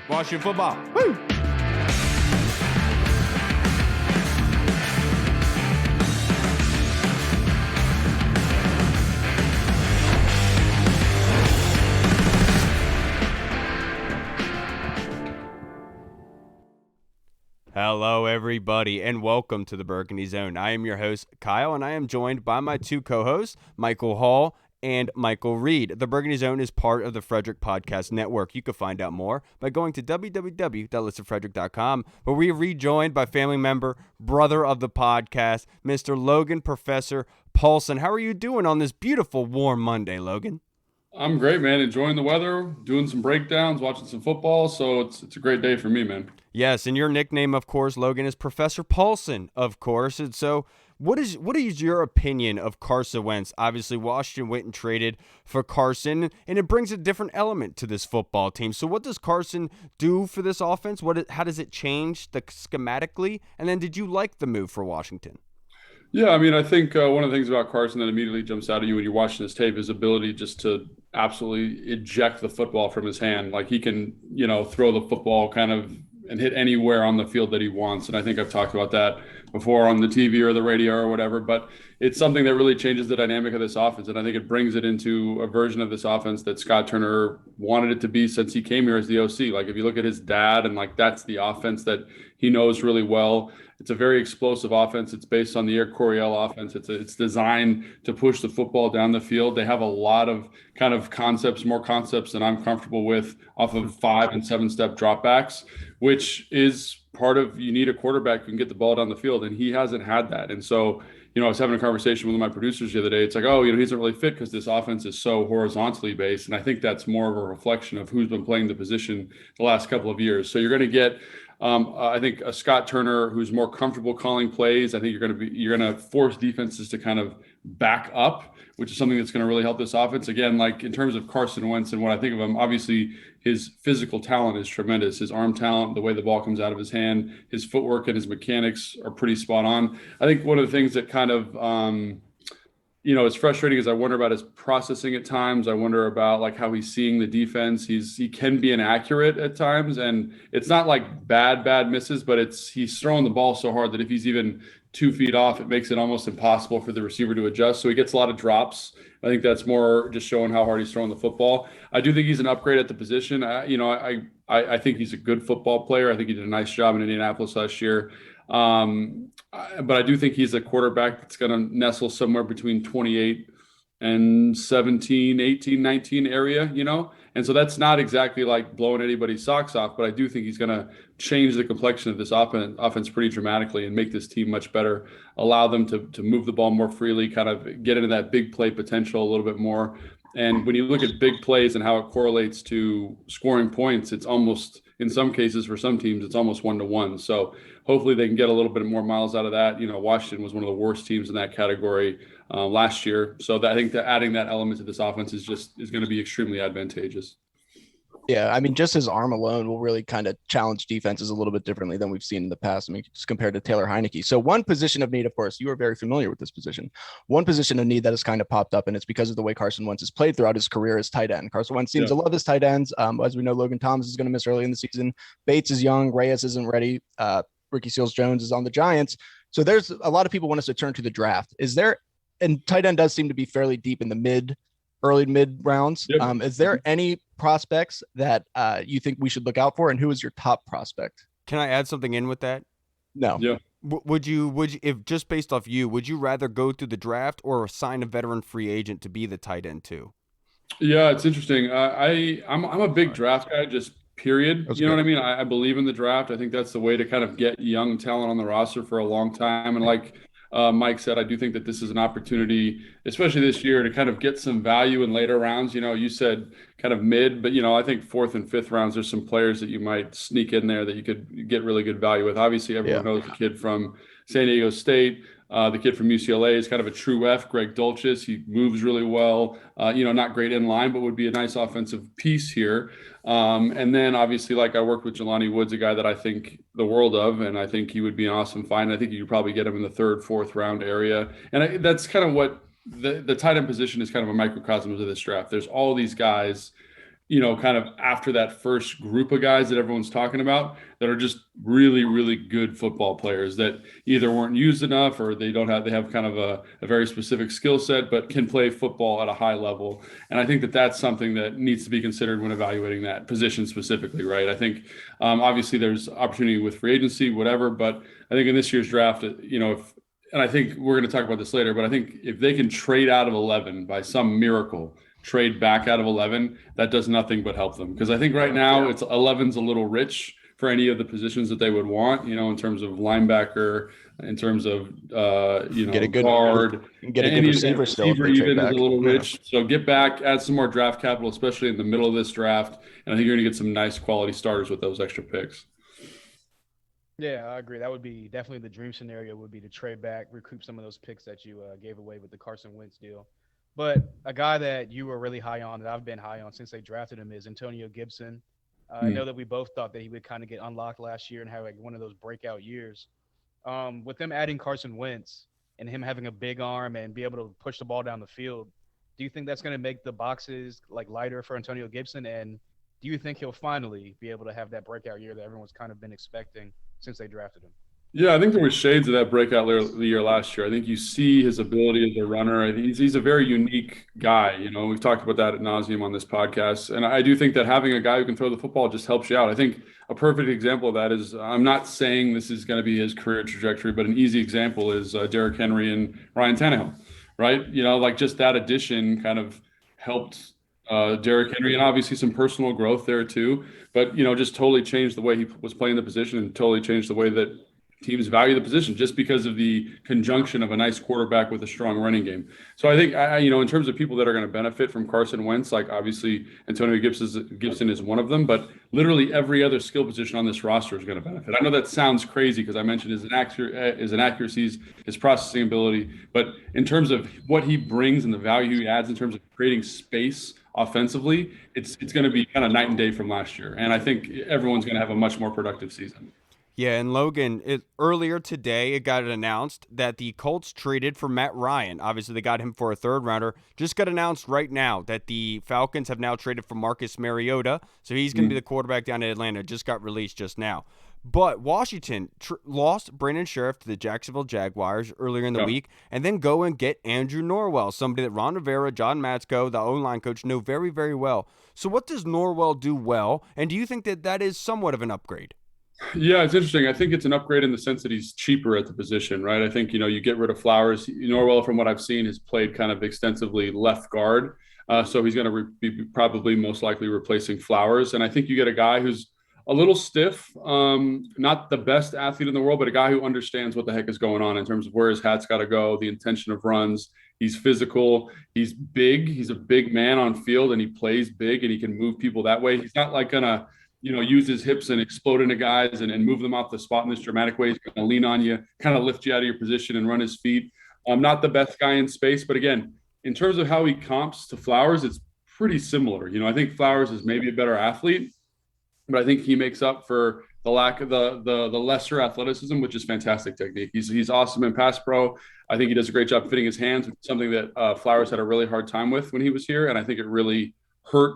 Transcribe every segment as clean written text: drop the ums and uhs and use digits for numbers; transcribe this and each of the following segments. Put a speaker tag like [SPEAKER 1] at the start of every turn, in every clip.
[SPEAKER 1] Washington football. Woo! Hello, everybody, and welcome to the Burgundy Zone. I am your host, Kyle, and I am joined by my two co-hosts, Michael Hall and Michael Reed. The Burgundy Zone is part of the Frederick Podcast Network. You can find out more by going to www.listenfrederick.com, where we are rejoined by family member, brother of the podcast, Mr. Logan, Professor Paulsen. How are you doing on this beautiful, warm Monday, Logan?
[SPEAKER 2] I'm great, man. Enjoying the weather, doing some breakdowns, watching some football. So it's a great day for me, man.
[SPEAKER 1] Yes, and your nickname, of course, Logan, is Professor Paulsen, of course. And so what is your opinion of Carson Wentz? Obviously, Washington went and traded for Carson, and it brings a different element to this football team. So what does Carson do for this offense? How does it change schematically? And then did you like the move for Washington?
[SPEAKER 2] Yeah, I mean, I think one of the things about Carson that immediately jumps out at you when you're watching his tape is ability just to absolutely eject the football from his hand. Like he can, throw the football kind of and hit anywhere on the field that he wants. And I think I've talked about that before on the TV or the radio or whatever, but it's something that really changes the dynamic of this offense. And I think it brings it into a version of this offense that Scott Turner wanted it to be since he came here as the OC. Like if you look at his dad and like that's the offense that he knows really well. It's a very explosive offense. It's based on the Air Coryell offense. It's designed to push the football down the field. They have a lot of kind of more concepts than I'm comfortable with off of 5 and 7 step dropbacks, which is part of, you need a quarterback who can get the ball down the field, and he hasn't had that. And so, I was having a conversation with one of my producers the other day. It's like, he doesn't really fit because this offense is so horizontally based. And I think that's more of a reflection of who's been playing the position the last couple of years. So you're going to get I think a Scott Turner who's more comfortable calling plays. I think you're going to force defenses to kind of back up, which is something that's going to really help this offense. Again, like in terms of Carson Wentz and what I think of him, obviously his physical talent is tremendous. His arm talent, the way the ball comes out of his hand, his footwork and his mechanics are pretty spot on. I think one of the things that kind of it's frustrating is I wonder about his processing at times. I wonder about like how he's seeing the defense. He can be inaccurate at times, and it's not like bad misses, but he's throwing the ball so hard that if he's even 2 feet off, it makes it almost impossible for the receiver to adjust. So he gets a lot of drops. I think that's more just showing how hard he's throwing the football. I do think he's an upgrade at the position. I think he's a good football player. I think he did a nice job in Indianapolis last year. But I do think he's a quarterback that's going to nestle somewhere between 28 and 17, 18, 19 area, And so that's not exactly like blowing anybody's socks off, but I do think he's going to change the complexion of this offense pretty dramatically and make this team much better, allow them to move the ball more freely, kind of get into that big play potential a little bit more. And when you look at big plays and how it correlates to scoring points, it's almost, in some cases for some teams, it's almost 1-to-1. So hopefully they can get a little bit more miles out of that. Washington was one of the worst teams in that category last year. So I think that adding that element to this offense is going to be extremely advantageous.
[SPEAKER 3] Yeah, I mean, just his arm alone will really kind of challenge defenses a little bit differently than we've seen in the past. I mean, just compared to Taylor Heineke. So one position of need, of course, you are very familiar with this position. One position of need that has kind of popped up, and it's because of the way Carson Wentz has played throughout his career as tight end. Carson Wentz seems to love his tight ends. As we know, Logan Thomas is going to miss early in the season. Bates is young. Reyes isn't ready. Ricky Seals-Jones is on the Giants. So there's a lot of people want us to turn to the draft. And tight end does seem to be fairly deep in the early mid rounds. Yep. Is there any prospects that you think we should look out for, and who is your top prospect?
[SPEAKER 1] Can I add something in with that?
[SPEAKER 3] No.
[SPEAKER 1] Yeah. Would you, if just based off you, would you rather go through the draft or sign a veteran free agent to be the tight end too?
[SPEAKER 2] Yeah, it's interesting. I'm a big draft guy, just period. What I mean? I believe in the draft. I think that's the way to kind of get young talent on the roster for a long time. And like Mike said, I do think that this is an opportunity, especially this year, to kind of get some value in later rounds. You said kind of mid, but I think 4th and 5th rounds, there's some players that you might sneak in there that you could get really good value with. Obviously, everyone knows the kid from San Diego State. The kid from UCLA is kind of a true F, Greg Dulcich. He moves really well, not great in line, but would be a nice offensive piece here. And then obviously, like I worked with Jelani Woods, a guy that I think the world of, and I think he would be an awesome find. I think you could probably get him in the 3rd, 4th round area. And that's kind of what the tight end position is, kind of a microcosm of this draft. There's all these guys, kind of after that first group of guys that everyone's talking about that are just really, really good football players that either weren't used enough or they have kind of a very specific skill set, but can play football at a high level. And I think that that's something that needs to be considered when evaluating that position specifically, right? I think obviously there's opportunity with free agency, whatever, but I think in this year's draft, and I think we're going to talk about this later, but I think if they can trade out of 11 by some miracle, trade back out of 11, that does nothing but help them. Because I think right now it's 11's a little rich for any of the positions that they would want, in terms of linebacker, in terms of,
[SPEAKER 3] get a good
[SPEAKER 2] guard.
[SPEAKER 3] Get a good receiver still.
[SPEAKER 2] Receiver even is a little rich. So get back, add some more draft capital, especially in the middle of this draft. And I think you're going to get some nice quality starters with those extra picks.
[SPEAKER 4] Yeah, I agree. That would be definitely the dream scenario, would be to trade back, recoup some of those picks that you gave away with the Carson Wentz deal. But a guy that you were really high on, that I've been high on since they drafted him, is Antonio Gibson. I know that we both thought that he would kind of get unlocked last year and have like one of those breakout years. With them adding Carson Wentz and him having a big arm and be able to push the ball down the field, do you think that's going to make the boxes like lighter for Antonio Gibson? And do you think he'll finally be able to have that breakout year that everyone's kind of been expecting since they drafted him?
[SPEAKER 2] Yeah, I think there was shades of that breakout the year last year. I think you see his ability as a runner. I think he's a very unique guy. We've talked about that ad nauseum on this podcast. And I do think that having a guy who can throw the football just helps you out. I think a perfect example of that is, I'm not saying this is going to be his career trajectory, but an easy example is Derrick Henry and Ryan Tannehill, right? Like just that addition kind of helped Derrick Henry, and obviously some personal growth there too. But, just totally changed the way he was playing the position and totally changed the way that teams value the position just because of the conjunction of a nice quarterback with a strong running game. So I think, in terms of people that are going to benefit from Carson Wentz, like obviously Antonio Gibson is one of them, but literally every other skill position on this roster is going to benefit. I know that sounds crazy because I mentioned his inaccuracies, his processing ability, but in terms of what he brings and the value he adds in terms of creating space offensively, it's going to be kind of night and day from last year. And I think everyone's going to have a much more productive season.
[SPEAKER 1] Yeah, and Logan, earlier today, it got announced that the Colts traded for Matt Ryan. Obviously, they got him for a third rounder. Just got announced right now that the Falcons have now traded for Marcus Mariota, so he's going to be the quarterback down in Atlanta. Just got released just now. But Washington lost Brandon Sheriff to the Jacksonville Jaguars earlier in the week, and then go and get Andrew Norwell, somebody that Ron Rivera, John Matsko, the O-line coach, know very, very well. So what does Norwell do well, and do you think that that is somewhat of an upgrade?
[SPEAKER 2] Yeah, it's interesting. I think it's an upgrade in the sense that he's cheaper at the position, right? I think, you get rid of Flowers. Norwell, from what I've seen, has played kind of extensively left guard. So he's going to be probably most likely replacing Flowers. And I think you get a guy who's a little stiff, not the best athlete in the world, but a guy who understands what the heck is going on in terms of where his hat's got to go, the intention of runs. He's physical. He's big. He's a big man on field, and he plays big, and he can move people that way. He's not like going to use his hips and explode into guys and move them off the spot in this dramatic way. He's going to lean on you, kind of lift you out of your position and run his feet. Not the best guy in space, but again, in terms of how he comps to Flowers, it's pretty similar. I think Flowers is maybe a better athlete, but I think he makes up for the lack of the lesser athleticism, which is fantastic technique. He's awesome in pass pro. I think he does a great job fitting his hands, which is something that Flowers had a really hard time with when he was here, and I think it really hurt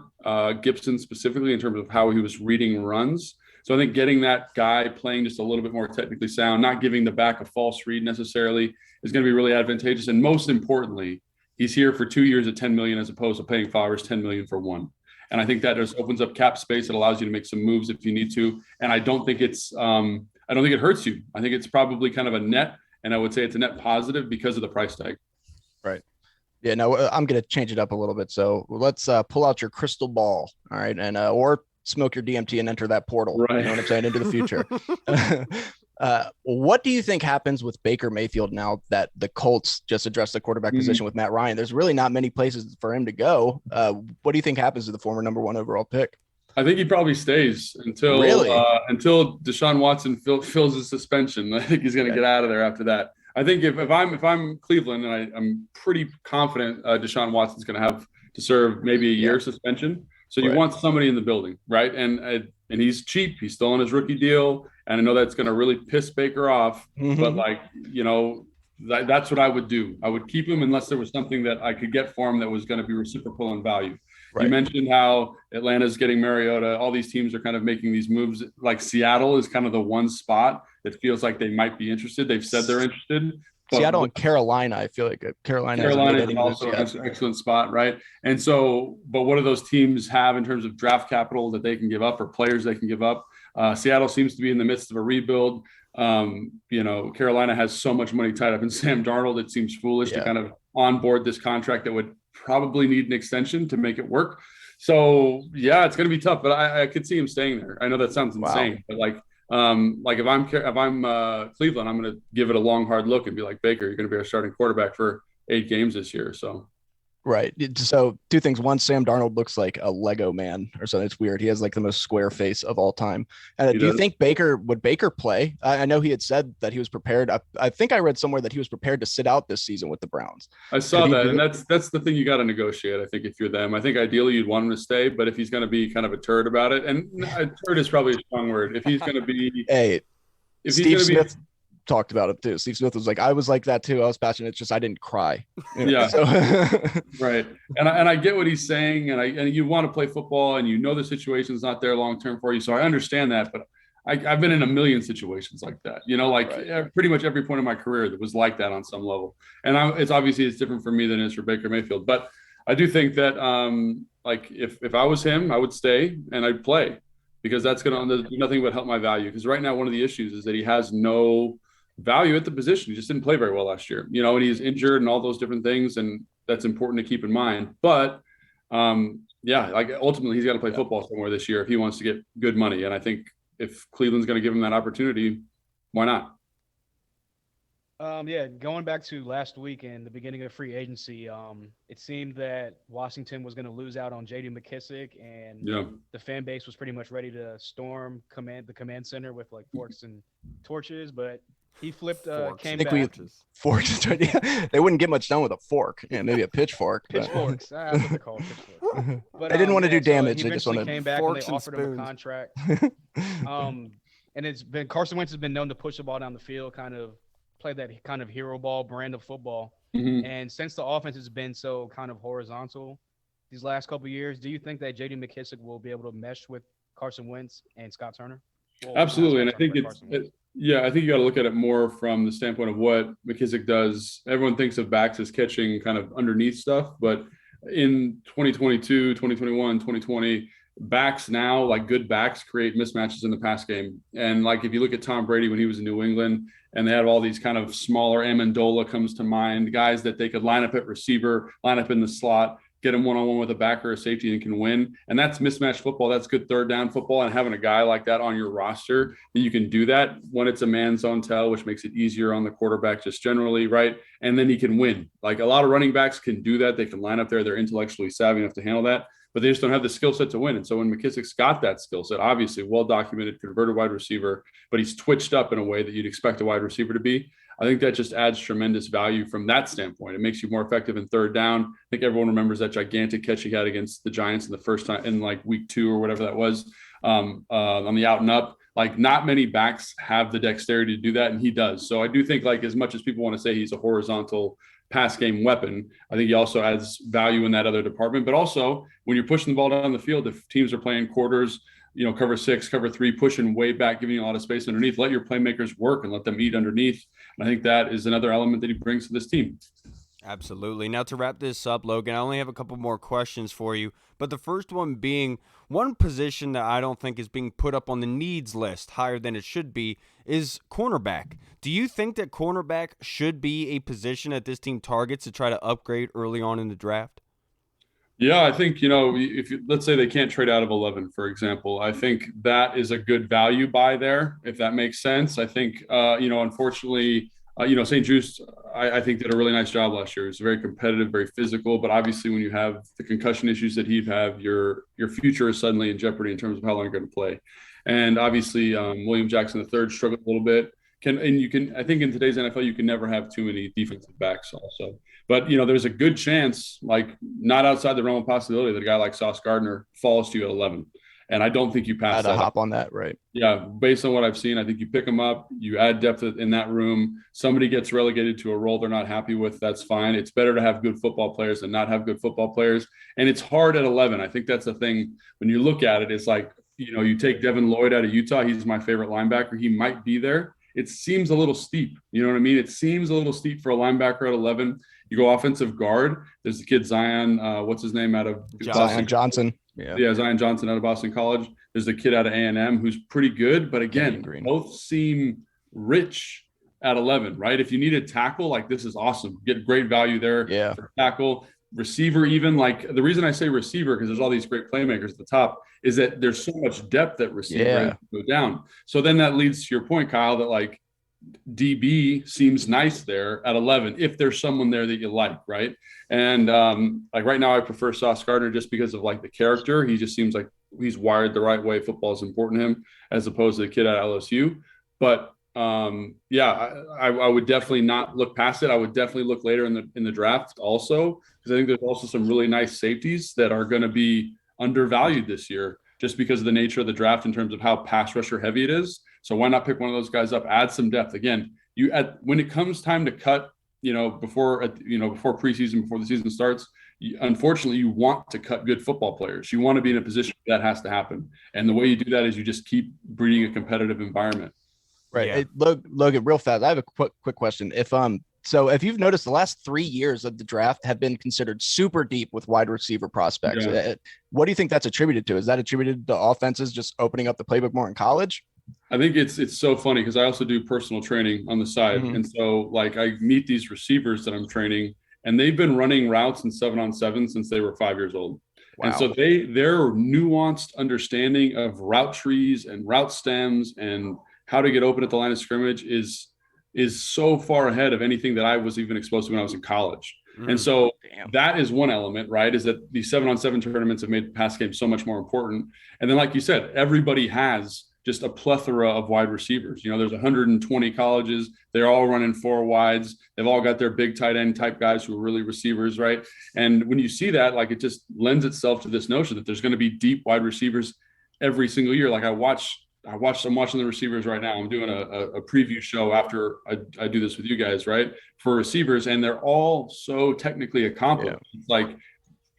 [SPEAKER 2] Gibson specifically in terms of how he was reading runs. So I think getting that guy playing just a little bit more technically sound, not giving the back a false read necessarily, is going to be really advantageous. And most importantly, he's here for 2 years at $10 million as opposed to paying Flowers $10 million for one. And I think that just opens up cap space. It allows you to make some moves if you need to. And I don't think it hurts you. I think it's probably kind of a net, and I would say it's a net positive because of the price tag.
[SPEAKER 3] Right. Yeah, no, I'm going to change it up a little bit. So let's pull out your crystal ball. All right. And, or smoke your DMT and enter that portal.
[SPEAKER 2] Right.
[SPEAKER 3] You know what I'm saying? Into the future. What do you think happens with Baker Mayfield now that the Colts just addressed the quarterback position with Matt Ryan? There's really not many places for him to go. What do you think happens to the former number 1 overall pick?
[SPEAKER 2] I think he probably stays until Deshaun Watson fills his suspension. I think he's going to get out of there after that. I think if I'm Cleveland, and I'm pretty confident Deshaun Watson's going to have to serve maybe a year suspension. So you want somebody in the building, right? And he's cheap. He's still on his rookie deal, and I know that's going to really piss Baker off. But that's what I would do. I would keep him unless there was something that I could get for him that was going to be reciprocal in value. You mentioned how Atlanta's getting Mariota. All these teams are kind of making these moves. Like Seattle is kind of the one spot that feels like they might be interested. They've said they're interested.
[SPEAKER 3] Seattle and Carolina, I feel like Carolina
[SPEAKER 2] is also an excellent spot, right? And so, but what do those teams have in terms of draft capital that they can give up or players they can give up? Seattle seems to be in the midst of a rebuild. Carolina has so much money tied up in Sam Darnold. It seems foolish to kind of onboard this contract that would probably need an extension to make it work. So yeah, it's going to be tough, but I could see him staying there. I know that sounds insane, but if I'm Cleveland, I'm going to give it a long, hard look and be like, Baker, you're going to be our starting quarterback for 8 games this year. So.
[SPEAKER 3] Right. So 2 things. One, Sam Darnold looks like a Lego man or something. It's weird. He has like the most square face of all time. Do you think would Baker play? I know he had said that he was prepared. I think I read somewhere that he was prepared to sit out this season with the Browns.
[SPEAKER 2] I saw that. And that's the thing you got to negotiate. I think if you're them, I think ideally you'd want him to stay, but if he's going to be kind of a turd about it, and a turd is probably a strong word. If he's going to be,
[SPEAKER 3] Steve Smith talked about it too. Steve Smith was like, I was like that too. I was passionate. It's just I didn't cry.
[SPEAKER 2] Yeah. So. Right. And I get what he's saying. And you want to play football and the situation's not there long term for you. So I understand that. But I've been in a million situations like that. Pretty much every point in my career that was like that on some level. And it's different for me than it is for Baker Mayfield. But I do think that if I was him, I would stay and I'd play because that's going to do nothing but help my value. Because right now one of the issues is that he has no value at the position. He just didn't play very well last year, and he's injured and all those different things. And that's important to keep in mind. But ultimately he's got to play football somewhere this year if he wants to get good money. And I think if Cleveland's going to give him that opportunity, why not?
[SPEAKER 4] Going back to last week and the beginning of free agency, it seemed that Washington was going to lose out on J.D. McKissic, and the fan base was pretty much ready to storm the command center with like forks and torches, but he flipped, came back.
[SPEAKER 3] Forks. They wouldn't get much done with a fork. Yeah, maybe a pitchfork.
[SPEAKER 4] Pitchforks. That's what they're called, pitchforks. But,
[SPEAKER 3] they didn't want to do damage.
[SPEAKER 4] They
[SPEAKER 3] just wanted
[SPEAKER 4] to came back and they offered him a contract. And it's been Carson Wentz has been known to push the ball down the field, kind of play that kind of hero ball brand of football. Mm-hmm. And since the offense has been so kind of horizontal these last couple of years, do you think that J.D. McKissic will be able to mesh with Carson Wentz and Scott Turner?
[SPEAKER 2] Absolutely. And I think I think you got to look at it more from the standpoint of what McKissic does. Everyone thinks of backs as catching kind of underneath stuff, but in 2022, 2021, 2020, backs now, like good backs, create mismatches in the pass game. And like if you look at Tom Brady when he was in New England and they had all these kind of smaller, Amendola comes to mind, guys that they could line up at receiver, line up in the slot, get him one-on-one with a backer or a safety and can win. And that's mismatched football. That's good third down football. And having a guy like that on your roster, you can do that when it's a man zone tell, which makes it easier on the quarterback just generally, right? And then he can win. Like a lot of running backs can do that. They can line up there. They're intellectually savvy enough to handle that, but they just don't have the skill set to win. And so when McKissic's got that skill set, obviously well-documented, converted wide receiver, but he's twitched up in a way that you'd expect a wide receiver to be. I think that just adds tremendous value from that standpoint. It makes you more effective in third down. I think everyone remembers that gigantic catch he had against the Giants in the first time in like week 2 or whatever that was on the out and up. Like not many backs have the dexterity to do that, and he does. So I do think like as much as people want to say he's a horizontal pass game weapon, I think he also adds value in that other department. But also when you're pushing the ball down the field, if teams are playing quarters, cover 6, cover 3, pushing way back, giving you a lot of space underneath, let your playmakers work and let them eat underneath. And I think that is another element that he brings to this team.
[SPEAKER 1] Absolutely. Now to wrap this up, Logan, I only have a couple more questions for you, but the first one being one position that I don't think is being put up on the needs list higher than it should be is cornerback. Do you think that cornerback should be a position that this team targets to try to upgrade early on in the draft?
[SPEAKER 2] Yeah, I think, if let's say they can't trade out of 11, for example, I think that is a good value buy there, if that makes sense. I think, unfortunately, St. Juice, I think did a really nice job last year. It was very competitive, very physical, but obviously when you have the concussion issues that he'd have, your future is suddenly in jeopardy in terms of how long you're going to play. And obviously William Jackson III struggled a little bit. I think in today's NFL, you can never have too many defensive backs also. But, there's a good chance, like not outside the realm of possibility, that a guy like Sauce Gardner falls to you at 11. And I don't think you pass
[SPEAKER 3] Had
[SPEAKER 2] that
[SPEAKER 3] to
[SPEAKER 2] up.
[SPEAKER 3] hop on that, right?
[SPEAKER 2] Yeah, based on what I've seen, I think you pick them up, you add depth in that room. Somebody gets relegated to a role they're not happy with, that's fine. It's better to have good football players than not have good football players. And it's hard at 11. I think that's the thing. When you look at it, it's like, you take Devin Lloyd out of Utah. He's my favorite linebacker. He might be there. It seems a little steep. You know what I mean? It seems a little steep for a linebacker at 11. You go offensive guard. There's the kid Zion, what's his name out of
[SPEAKER 3] Zion Johnson.
[SPEAKER 2] Yeah, Zion Johnson out of Boston College. There's the kid out of A&M who's pretty good, but again, both seem rich at 11, right? If you need a tackle, like this is awesome. Get great value there for tackle. Receiver, even like the reason I say receiver, because there's all these great playmakers at the top, is that there's so much depth at receiver go down. So then that leads to your point, Kyle, that like DB seems nice there at 11 if there's someone there that you like, right? And like right now I prefer Sauce Gardner just because of like the character. He just seems like he's wired the right way. Football is important to him as opposed to the kid at LSU. But I would definitely not look past it. I would definitely look later in the draft also, because I think there's also some really nice safeties that are going to be undervalued this year just because of the nature of the draft in terms of how pass rusher heavy it is. So why not pick one of those guys up, add some depth? Again, when it comes time to cut, before preseason, before the season starts, unfortunately, you want to cut good football players. You want to be in a position where that has to happen. And the way you do that is you just keep breeding a competitive environment.
[SPEAKER 3] Right. Yeah. Hey, Logan, real fast, I have a quick question. If you've noticed, the last 3 years of the draft have been considered super deep with wide receiver prospects. Yeah. What do you think that's attributed to? Is that attributed to offenses just opening up the playbook more in college?
[SPEAKER 2] I think it's so funny because I also do personal training on the side. Mm-hmm. And so like I meet these receivers that I'm training and they've been running routes in 7-on-7 since they were 5 years old. Wow. And so their nuanced understanding of route trees and route stems and how to get open at the line of scrimmage is so far ahead of anything that I was even exposed to when I was in college. And so that is one element, right? Is that these 7-on-7 tournaments have made the pass game so much more important. And then, like you said, everybody has just a plethora of wide receivers. There's 120 colleges. They're all running 4 wides. They've all got their big tight end type guys who are really receivers, right? And when you see that, like it just lends itself to this notion that there's going to be deep wide receivers every single year. Like I'm watching the receivers right now. I'm doing a preview show after I do this with you guys, right? For receivers, and they're all so technically accomplished. Yeah. It's like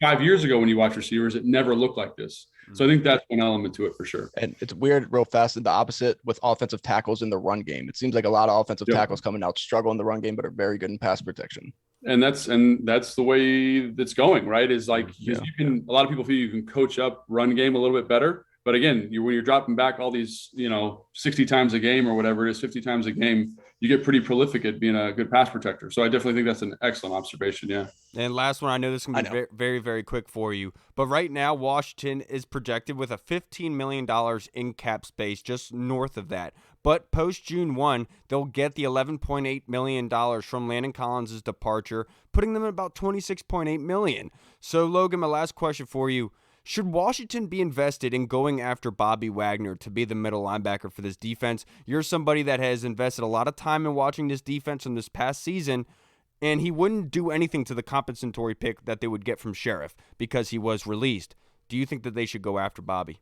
[SPEAKER 2] 5 years ago when you watch receivers, it never looked like this. So I think that's one element to it for sure.
[SPEAKER 3] And it's weird, real fast, the opposite with offensive tackles in the run game. It seems like a lot of offensive tackles coming out struggle in the run game, but are very good in pass protection.
[SPEAKER 2] And that's the way it's going, right? Is like a lot of people feel you can coach up run game a little bit better. But again, when you're dropping back all these, 60 times a game or whatever it is, 50 times a game, you get pretty prolific at being a good pass protector. So I definitely think that's an excellent observation. Yeah.
[SPEAKER 1] And last one, I know this can be very, very, very quick for you. But right now, Washington is projected with a $15 million in cap space, just north of that. But post June 1, they'll get the $11.8 million from Landon Collins' departure, putting them at about $26.8 million. So, Logan, my last question for you. Should Washington be invested in going after Bobby Wagner to be the middle linebacker for this defense? You're somebody that has invested a lot of time in watching this defense in this past season, and he wouldn't do anything to the compensatory pick that they would get from Sheriff because he was released. Do you think that they should go after Bobby?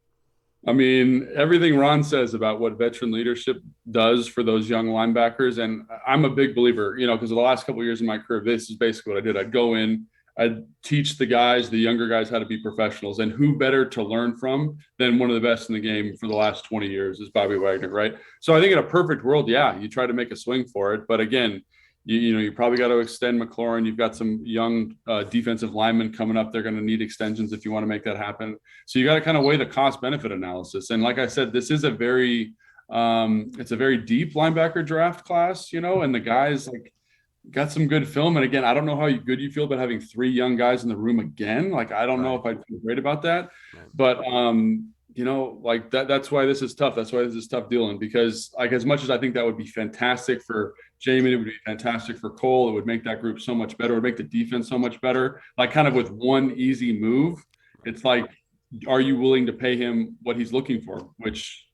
[SPEAKER 2] I mean, everything Ron says about what veteran leadership does for those young linebackers, and I'm a big believer, because the last couple of years of my career, this is basically what I did. I'd go in, I'd teach the younger guys how to be professionals, and who better to learn from than one of the best in the game for the last 20 years is Bobby Wagner, right? So I think in a perfect world, you try to make a swing for it. But again, you probably got to extend McLaurin. You've got some young defensive linemen coming up. They're going to need extensions if you want to make that happen. So you got to kind of weigh the cost benefit analysis. And like I said, this is it's a very deep linebacker draft class, and the guys got some good film. And again, I don't know how good you feel about having 3 young guys in the room again. Like, I don't know if I'd feel great about that, but that's why this is tough. That's why this is tough dealing, because as much as I think that would be fantastic for Jamin, it would be fantastic for Cole. It would make that group so much better. It would make the defense so much better. Like, kind of with one easy move, it's like, are you willing to pay him what he's looking for? Which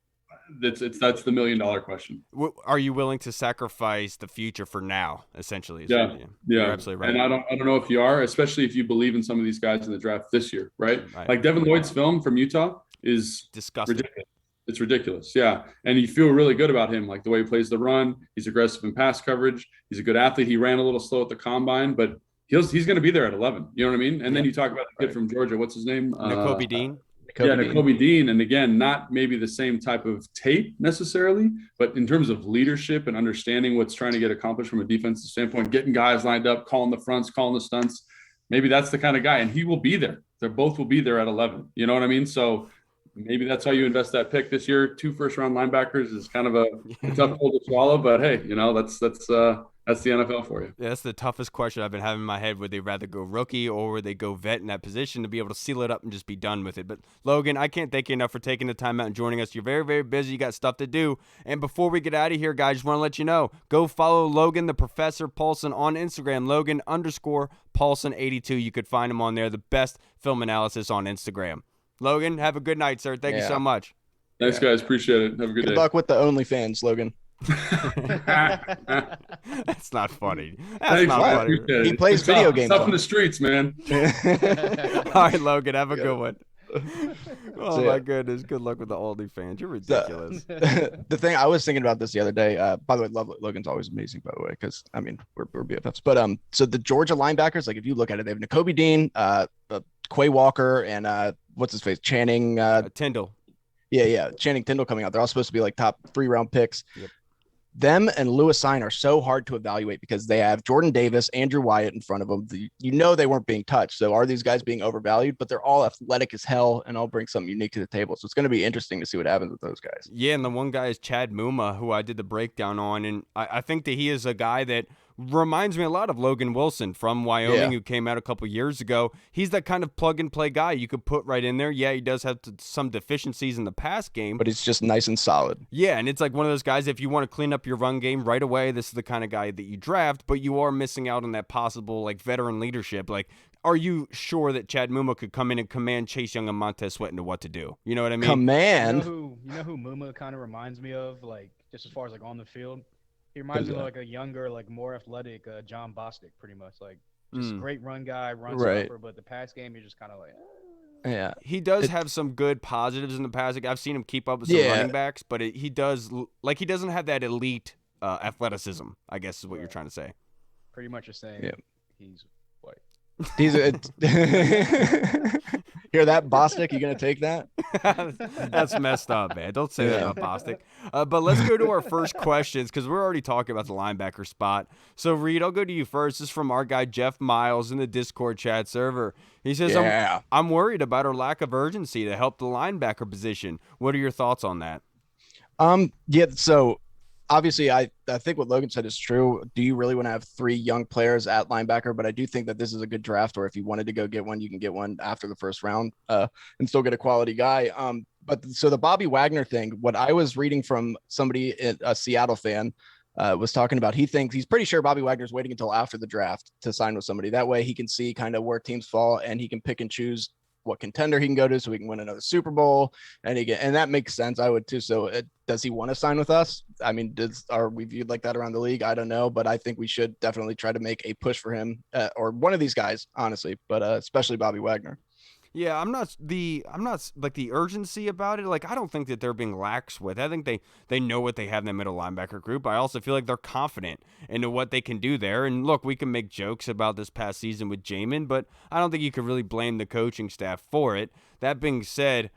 [SPEAKER 2] That's the $1 million question.
[SPEAKER 1] Are you willing to sacrifice the future for now? Essentially,
[SPEAKER 2] Yeah.
[SPEAKER 1] You're absolutely right.
[SPEAKER 2] And I don't know if you are, especially if you believe in some of these guys in the draft this year, right? Like Devin Lloyd's film from Utah is
[SPEAKER 1] disgusting.
[SPEAKER 2] Ridiculous. It's ridiculous. Yeah. And you feel really good about him, like the way he plays the run. He's aggressive in pass coverage. He's a good athlete. He ran a little slow at the combine, but he's going to be there at 11. You know what I mean? And then you talk about the kid from Georgia. What's his name?
[SPEAKER 1] Nakobe Dean.
[SPEAKER 2] Nakobe Dean. And again, not maybe the same type of tape necessarily, but in terms of leadership and understanding what's trying to get accomplished from a defensive standpoint, getting guys lined up, calling the fronts, calling the stunts, maybe that's the kind of guy. And he will be there. They both will be there at 11. You know what I mean? So maybe that's how you invest that pick this year. 2 first-round linebackers is kind of a tough pill to swallow, but hey, you know, that's the NFL for you.
[SPEAKER 1] Yeah, that's the toughest question I've been having in my head. Would they rather go rookie or would they go vet in that position to be able to seal it up and just be done with it? But Logan, I can't thank you enough for taking the time out and joining us. You're very, very busy. You got stuff to do. And before we get out of here, guys, just want to let you know, go follow Logan, the Professor Paulsen on Instagram, Logan_Paulsen82. You could find him on there. The best film analysis on Instagram. Logan, have a good night, sir. Thank you so much.
[SPEAKER 2] Thanks, guys. Appreciate it. Have a good day.
[SPEAKER 3] Good luck with the OnlyFans, Logan.
[SPEAKER 1] That's not funny. That's not funny.
[SPEAKER 3] He plays video games.
[SPEAKER 2] Tough in the streets, man.
[SPEAKER 1] All right, Logan, have a good one. Oh my goodness! Good luck with the OnlyFans. You're ridiculous.
[SPEAKER 3] The thing I was thinking about this the other day. By the way, Logan's always amazing. By the way, because I mean we're BFFs. But so the Georgia linebackers, like if you look at it, they have Nakobe Dean, Quay Walker, and what's his face, Channing
[SPEAKER 1] Tindall.
[SPEAKER 3] Yeah, Channing Tindall coming out. They're all supposed to be like top 3-round picks.
[SPEAKER 1] Yep.
[SPEAKER 3] Them and Lewis Cine are so hard to evaluate because they have Jordan Davis, Andrew Wyatt in front of them. You know they weren't being touched. So are these guys being overvalued? But they're all athletic as hell and all bring something unique to the table. So it's going to be interesting to see what happens with those guys.
[SPEAKER 1] Yeah, and the one guy is Chad Muma, who I did the breakdown on. And I think that he is a guy that reminds me a lot of Logan Wilson from Wyoming, who came out a couple years ago. He's that kind of plug-and-play guy you could put right in there. Yeah, he does have some deficiencies in the pass game.
[SPEAKER 3] But he's just nice and solid.
[SPEAKER 1] Yeah, and it's like one of those guys, if you want to clean up your run game right away, this is the kind of guy that you draft, but you are missing out on that possible like veteran leadership. Like, are you sure that Chad Muma could come in and command Chase Young and Montez Sweat into what to do? You know what I mean?
[SPEAKER 3] Command?
[SPEAKER 4] You know who Muma kind of reminds me of, like, just as far as like on the field? He reminds me of like a younger, like more athletic John Bostic, pretty much. Like just great run guy, run stopper, but the pass game, you're just kind of like,
[SPEAKER 3] yeah.
[SPEAKER 1] He does have some good positives in the passing. I've seen him keep up with some running backs, but he doesn't have that elite athleticism, I guess is what you're trying to say.
[SPEAKER 4] Pretty much you're saying he's white.
[SPEAKER 3] Hear that, Bostic? You gonna take that?
[SPEAKER 1] That's messed up, man. Don't say that about Bostic. But let's go to our first questions because we're already talking about the linebacker spot. So, Reed, I'll go to you first. This is from our guy Jeff Miles in the Discord chat server. He says, I'm worried about our lack of urgency to help the linebacker position. What are your thoughts on that?
[SPEAKER 3] So obviously, I think what Logan said is true. Do you really want to have 3 young players at linebacker? But I do think that this is a good draft, or if you wanted to go get one, you can get one after the first round and still get a quality guy. But so the Bobby Wagner thing, what I was reading from somebody, a Seattle fan, was talking about, he's pretty sure Bobby Wagner's waiting until after the draft to sign with somebody. That way he can see kind of where teams fall and he can pick and choose what contender he can go to so he can win another Super Bowl. And that makes sense. I would too. So does he want to sign with us? I mean, are we viewed like that around the league? I don't know, but I think we should definitely try to make a push for him or one of these guys, honestly, but especially Bobby Wagner.
[SPEAKER 1] Yeah, I'm not like the urgency about it. Like, I don't think that they're being lax with. I think they know what they have in the middle linebacker group. I also feel like they're confident into what they can do there. And look, we can make jokes about this past season with Jamin, but I don't think you could really blame the coaching staff for it. That being said,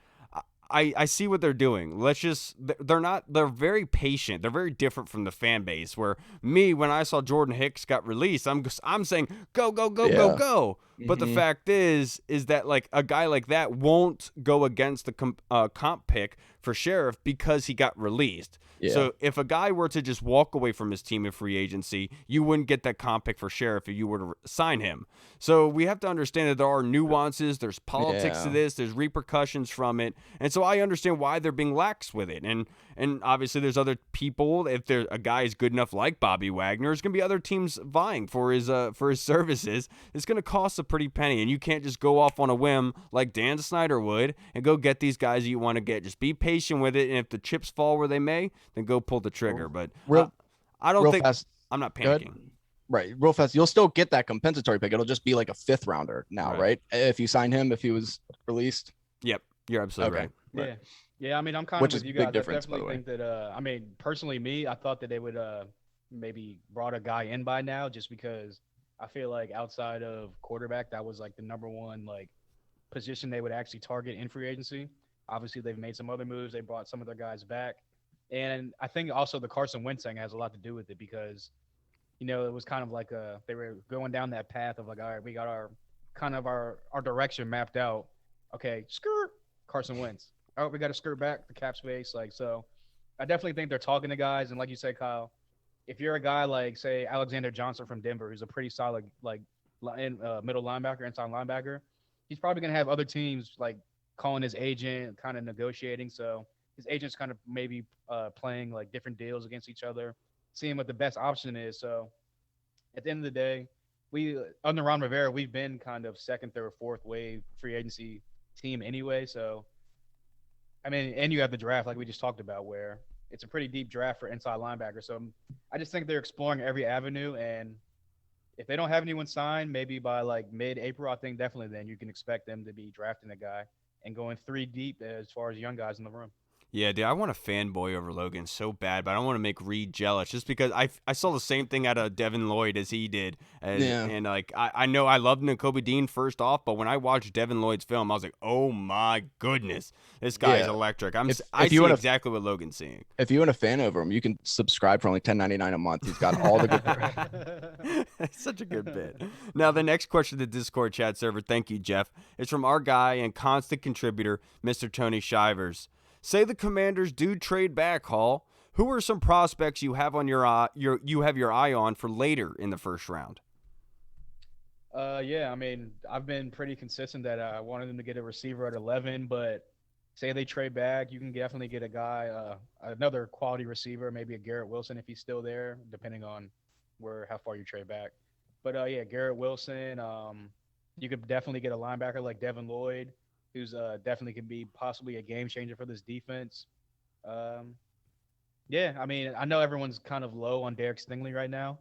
[SPEAKER 1] I see what they're doing. They're very patient. They're very different from the fan base where when I saw Jordan Hicks got released, I'm saying, go. Mm-hmm. But the fact is that like a guy like that won't go against the comp pick for Sheriff because he got released. Yeah. So if a guy were to just walk away from his team in free agency, you wouldn't get that comp pick for Sheriff if you were to sign him. So we have to understand that there are nuances, there's politics to this, there's repercussions from it. And so I understand why they're being lax with it. And And obviously there's other people. If there a guy is good enough like Bobby Wagner, there's going to be other teams vying for his services. It's going to cost a pretty penny, and you can't just go off on a whim like Dan Snyder would and go get these guys you want to get. Just be patient with it, and if the chips fall where they may, then go pull the trigger. But I don't think I'm not panicking.
[SPEAKER 3] Right, real fast. You'll still get that compensatory pick. It'll just be like a 5th rounder now, right? If you sign him, if he was released.
[SPEAKER 1] Yep, you're absolutely right.
[SPEAKER 4] Yeah. Yeah, I mean, I'm kind of with you guys. I definitely think that, I mean, personally, I thought that they would maybe brought a guy in by now, just because I feel like outside of quarterback, that was like the number one like position they would actually target in free agency. Obviously, they've made some other moves. They brought some of their guys back. And I think also the Carson Wentz thing has a lot to do with it, because, you know, it was kind of like they were going down that path of like, all right, we got our direction mapped out. Okay, skirt Carson Wentz. Oh, we got to skirt back the cap space. Like, so I definitely think they're talking to guys. And like you said, Kyle, if you're a guy like, say, Alexander Johnson from Denver, who's a pretty solid like middle linebacker, inside linebacker, he's probably going to have other teams like calling his agent, kind of negotiating. So his agent's kind of maybe playing like different deals against each other, seeing what the best option is. So at the end of the day, we under Ron Rivera, we've been kind of 2nd, 3rd, 4th wave free agency team anyway. So I mean, and you have the draft like we just talked about, where it's a pretty deep draft for inside linebacker. So I just think they're exploring every avenue, and if they don't have anyone signed, maybe by like mid-April, I think definitely then you can expect them to be drafting a guy and going 3 deep as far as young guys in the room.
[SPEAKER 1] Yeah, dude, I want to fanboy over Logan so bad, but I don't want to make Reed jealous, just because I saw the same thing out of Devin Lloyd as he did. And like, I know I loved Nakobe Dean first off, but when I watched Devin Lloyd's film, I was like, oh my goodness, this guy is electric. I see exactly what Logan's seeing.
[SPEAKER 3] If you want to fan over him, you can subscribe for only $10.99 a month. He's got all the good.
[SPEAKER 1] It's such a good bit. Now, the next question to the Discord chat server, thank you, Jeff, is from our guy and constant contributor, Mr. Tony Shivers. Say the Commanders do trade back, Hall. Who are some prospects you have on your eye on for later in the first round?
[SPEAKER 4] Yeah, I mean, I've been pretty consistent that I wanted them to get a receiver at 11, but say they trade back, you can definitely get a guy, another quality receiver, maybe a Garrett Wilson if he's still there, depending on how far you trade back. But yeah, Garrett Wilson. You could definitely get a linebacker like Devin Lloyd, who's definitely can be possibly a game changer for this defense. Yeah, I mean, I know everyone's kind of low on Derek Stingley right now,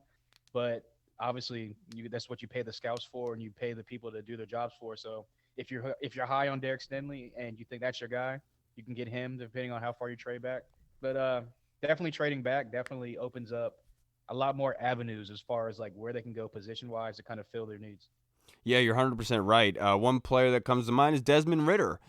[SPEAKER 4] but obviously that's what you pay the scouts for, and you pay the people to do their jobs for. So if you're high on Derek Stingley and you think that's your guy, you can get him depending on how far you trade back. But definitely trading back definitely opens up a lot more avenues as far as like where they can go position-wise to kind of fill their needs.
[SPEAKER 1] Yeah, you're 100% right. One player that comes to mind is Desmond Ridder,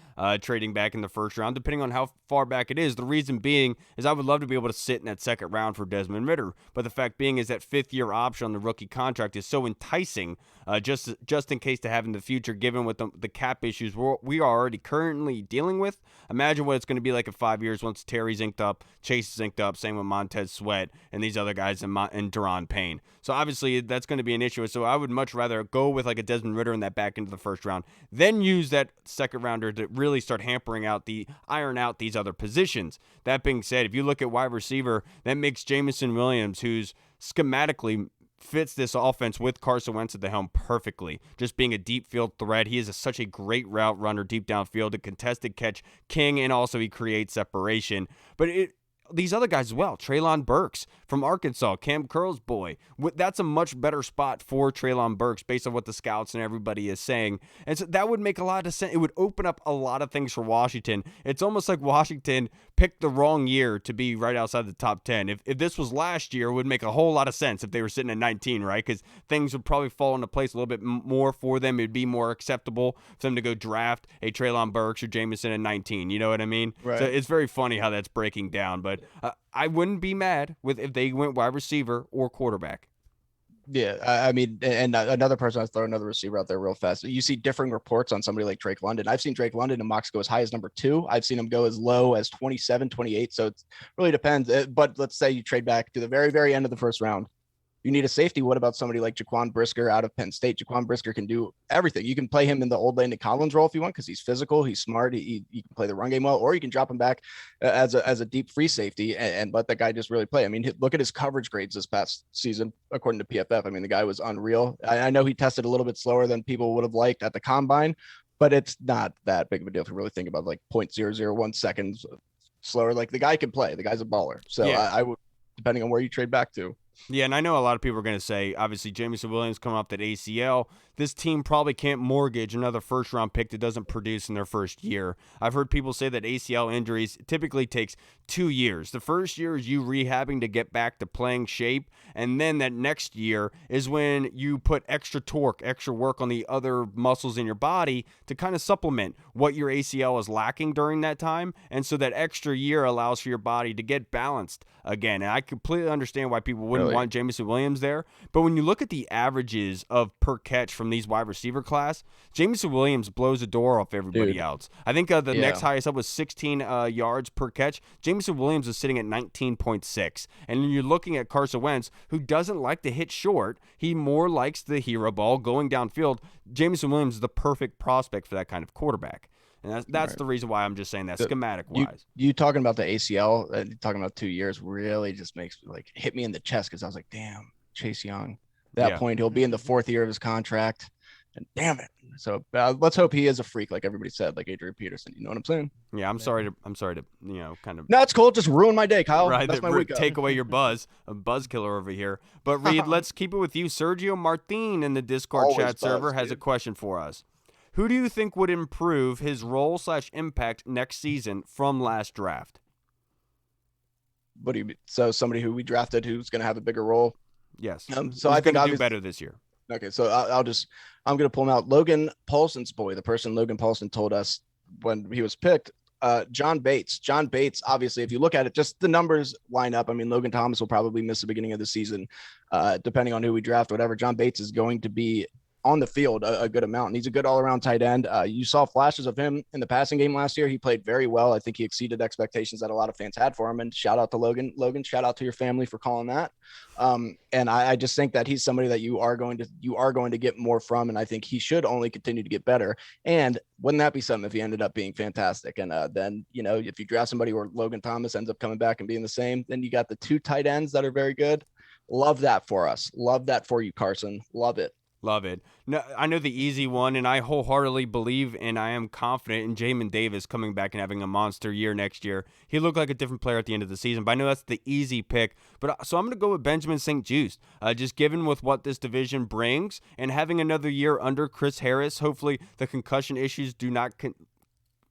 [SPEAKER 1] trading back in the first round, depending on how far back it is. The reason being is I would love to be able to sit in that second round for Desmond Ridder, but the fact being is that 5th-year option on the rookie contract is so enticing, just in case to have in the future, given what the cap issues we are already currently dealing with. Imagine what it's going to be like in 5 years once Terry's inked up, Chase is inked up, same with Montez Sweat, and these other guys and Deron Payne. So obviously that's going to be an issue. So I would much rather go with like a Desmond Ridder in that back into the first round, then use that second rounder to really start iron out these other positions. That being said, if you look at wide receiver, that makes Jameson Williams, who's schematically fits this offense with Carson Wentz at the helm perfectly. Just being a deep field threat. He is such a great route runner deep downfield, a contested catch king, and also he creates separation. But these other guys as well, Treylon Burks from Arkansas, Cam Curl's boy. That's a much better spot for Treylon Burks based on what the scouts and everybody is saying. And so that would make a lot of sense. It would open up a lot of things for Washington. It's almost like Washington picked the wrong year to be right outside the top 10. If this was last year, it would make a whole lot of sense if they were sitting at 19, right? Because things would probably fall into place a little bit more for them. It'd be more acceptable for them to go draft a Treylon Burks or Jameson at 19. You know what I mean?
[SPEAKER 3] Right.
[SPEAKER 1] So it's very funny how that's breaking down. But I wouldn't be mad if they went wide receiver or quarterback.
[SPEAKER 3] Yeah, I mean, and another person, I'll throw another receiver out there real fast. You see differing reports on somebody like Drake London. I've seen Drake London in mocks go as high as number 2. I've seen him go as low as 27, 28. So it really depends. But let's say you trade back to the very, very end of the first round. You need a safety. What about somebody like Jaquan Brisker out of Penn State? Jaquan Brisker can do everything. You can play him in the old Landon Collins role if you want, because he's physical, he's smart, he can play the run game well, or you can drop him back as a deep free safety and let that guy just really play. I mean, look at his coverage grades this past season, according to PFF. I mean, the guy was unreal. I know he tested a little bit slower than people would have liked at the combine, but it's not that big of a deal if you really think about like 0.001 seconds slower. Like the guy can play. The guy's a baller. So
[SPEAKER 1] yeah.
[SPEAKER 3] I would, depending on where you trade back to.
[SPEAKER 1] Yeah, and I know a lot of people are going to say, obviously, Jameson Williams coming off that ACL. This team probably can't mortgage another first-round pick that doesn't produce in their first year. I've heard people say that ACL injuries typically takes 2 years. The first year is you rehabbing to get back to playing shape, and then that next year is when you put extra torque, extra work on the other muscles in your body to kind of supplement what your ACL is lacking during that time, and so that extra year allows for your body to get balanced again. And I completely understand why people wouldn't want Jameson Williams there, but when you look at the averages of per catch from these wide receiver class, Jameson Williams blows the door off everybody else. I think the next highest up was 16 yards per catch. Jameson Williams is sitting at 19.6. And you're looking at Carson Wentz, who doesn't like to hit short. He more likes the hero ball going downfield. Jameson Williams is the perfect prospect for that kind of quarterback. And that's the reason why I'm just saying that schematic-wise.
[SPEAKER 3] You talking about the ACL, talking about 2 years, really just makes hit me in the chest, because I was like, damn, Chase Young. At that point, he'll be in the 4th year of his contract. And damn it. So let's hope he is a freak, like everybody said, like Adrian Peterson. You know what I'm saying?
[SPEAKER 1] Yeah, I'm sorry to kind of.
[SPEAKER 3] No, it's cool. Just ruin my day, Kyle.
[SPEAKER 1] Right,
[SPEAKER 3] that's my week.
[SPEAKER 1] Take away your buzz, a buzz killer over here. But Reed, let's keep it with you. Sergio Martin in the Discord
[SPEAKER 3] Always
[SPEAKER 1] chat server has a question for us. Who do you think would improve his role/impact next season from last draft?
[SPEAKER 3] What do you mean? So somebody who we drafted who's going to have a bigger role?
[SPEAKER 1] Yes.
[SPEAKER 3] So I think
[SPEAKER 1] I'll do better this year.
[SPEAKER 3] Okay, so I'm going to pull him out. Logan Paulsen's boy, the person Logan Paulsen told us when he was picked, John Bates. John Bates, obviously, if you look at it, just the numbers line up. I mean, Logan Thomas will probably miss the beginning of the season, depending on who we draft, whatever. John Bates is going to be on the field a good amount, and he's a good all-around tight end. You saw flashes of him in the passing game last year. He played very well. I think he exceeded expectations that a lot of fans had for him, and shout out to Logan. Shout out to your family for calling that. And I just think that he's somebody that you are going to get more from, and I think he should only continue to get better. And wouldn't that be something if he ended up being fantastic? And then, if you draft somebody where Logan Thomas ends up coming back and being the same, then you got the 2 tight ends that are very good. Love that for us. Love that for you, Carson. Love it.
[SPEAKER 1] Love it. No, I know the easy one, and I wholeheartedly believe and I am confident in Jamin Davis coming back and having a monster year next year. He looked like a different player at the end of the season, but I know that's the easy pick. So I'm going to go with Benjamin St-Juste. Just given with what this division brings and having another year under Chris Harris, hopefully the concussion issues do not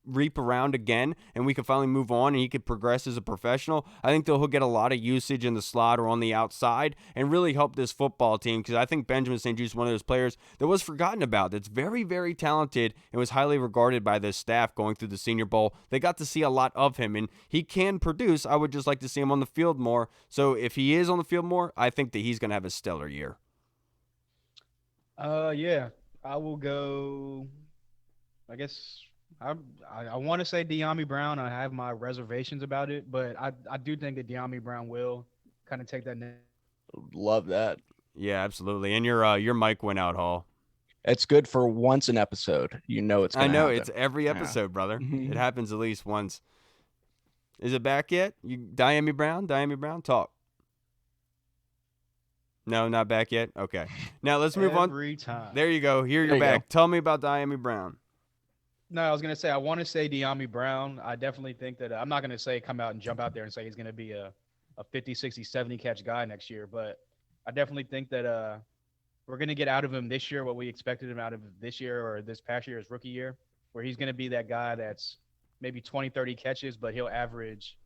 [SPEAKER 1] reap around again and we can finally move on and he could progress as a professional. I think that he'll get a lot of usage in the slot or on the outside and really help this football team, because I think Benjamin St-Juste is one of those players that was forgotten about, that's very, very talented and was highly regarded by the staff going through the Senior Bowl. They got to see a lot of him and he can produce. I would just like to see him on the field more. So if he is on the field more, I think that he's going to have a stellar year.
[SPEAKER 4] Yeah, I will go, I guess I want to say De'Ami Brown. I have my reservations about it, but I do think that De'Ami Brown will kind of take that.
[SPEAKER 3] Love that.
[SPEAKER 1] Yeah, absolutely. And your mic went out, Hall.
[SPEAKER 3] It's good for once an episode. It's gonna happen.
[SPEAKER 1] It's every episode, brother. It happens at least once. Is it back yet? De'Ami Brown, talk. No, not back yet. Okay. Now let's move on.
[SPEAKER 4] Every time.
[SPEAKER 1] There you go. Here you're back. Tell me about De'Ami Brown.
[SPEAKER 4] No, I was going to say, I want to say De'Ami Brown. I definitely think that I'm not going to say come out and jump out there and say he's going to be a 50, 60, 70 catch guy next year. But I definitely think that we're going to get out of him this year what we expected him out of this year or this past year, his rookie year, where he's going to be that guy that's maybe 20, 30 catches, but he'll average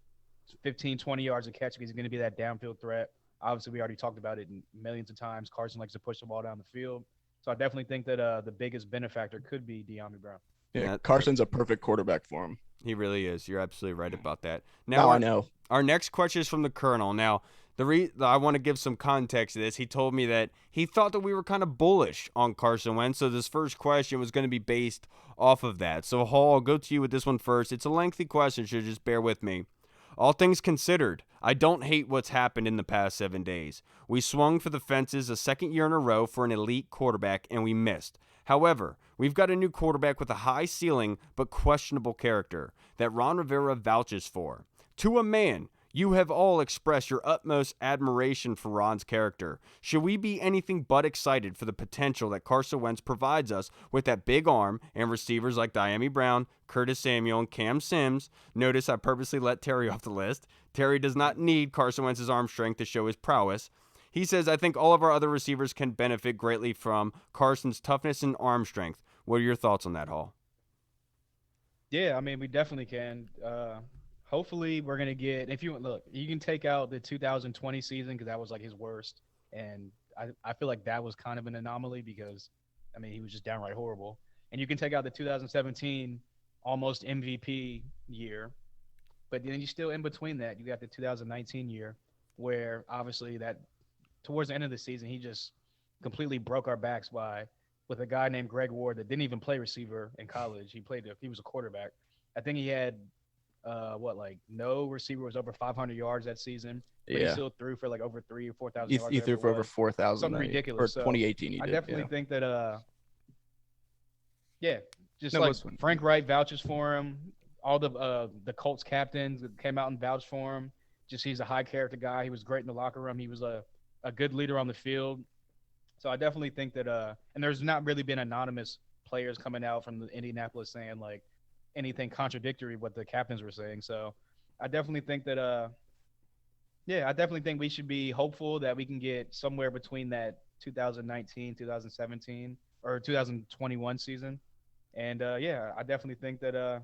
[SPEAKER 4] 15, 20 yards a catch because he's going to be that downfield threat. Obviously, we already talked about it millions of times. Carson likes to push the ball down the field. So I definitely think that the biggest benefactor could be De'Ami Brown.
[SPEAKER 3] Yeah, Carson's a perfect quarterback for him.
[SPEAKER 1] He really is. You're absolutely right about that. Now,
[SPEAKER 3] I know.
[SPEAKER 1] Our next question is from the Colonel. Now, I want to give some context to this. He told me that he thought that we were kind of bullish on Carson Wentz, so this first question was going to be based off of that. So, Hall, I'll go to you with this one first. It's a lengthy question, so just bear with me. All things considered, I don't hate what's happened in the past 7 days. We swung for the fences a second year in a row for an elite quarterback, and we missed. However, we've got a new quarterback with a high ceiling but questionable character that Ron Rivera vouches for. To a man, you have all expressed your utmost admiration for Ron's character. Should we be anything but excited for the potential that Carson Wentz provides us with that big arm and receivers like Diami Brown, Curtis Samuel, and Cam Sims? Notice I purposely let Terry off the list. Terry does not need Carson Wentz's arm strength to show his prowess. He says, I think all of our other receivers can benefit greatly from Carson's toughness and arm strength. What are your thoughts on that, Hall?
[SPEAKER 4] Yeah, I mean, we definitely can. Hopefully, we're gonna get. If you look, you can take out the 2020 season because that was like his worst, and I feel like that was kind of an anomaly because, I mean, he was just downright horrible. And you can take out the 2017 almost MVP year, but then you still in between that you got the 2019 year where obviously that towards the end of the season he just completely broke our backs with a guy named Greg Ward that didn't even play receiver in college. He was a quarterback. I think he had no receiver was over 500 yards that season. But he still threw for like over 3,000 or 4,000 yards.
[SPEAKER 3] He threw for over 4,000.
[SPEAKER 4] Something ridiculous.
[SPEAKER 3] For 2018, he did.
[SPEAKER 4] I definitely think that Frank Wright vouches for him. All the Colts captains that came out and vouched for him. Just he's a high character guy. He was great in the locker room. He was a good leader on the field. So I definitely think that and there's not really been anonymous players coming out from the Indianapolis saying like anything contradictory what the captains were saying. So I definitely think that I definitely think we should be hopeful that we can get somewhere between that 2019, 2017 or 2021 season. And I definitely think that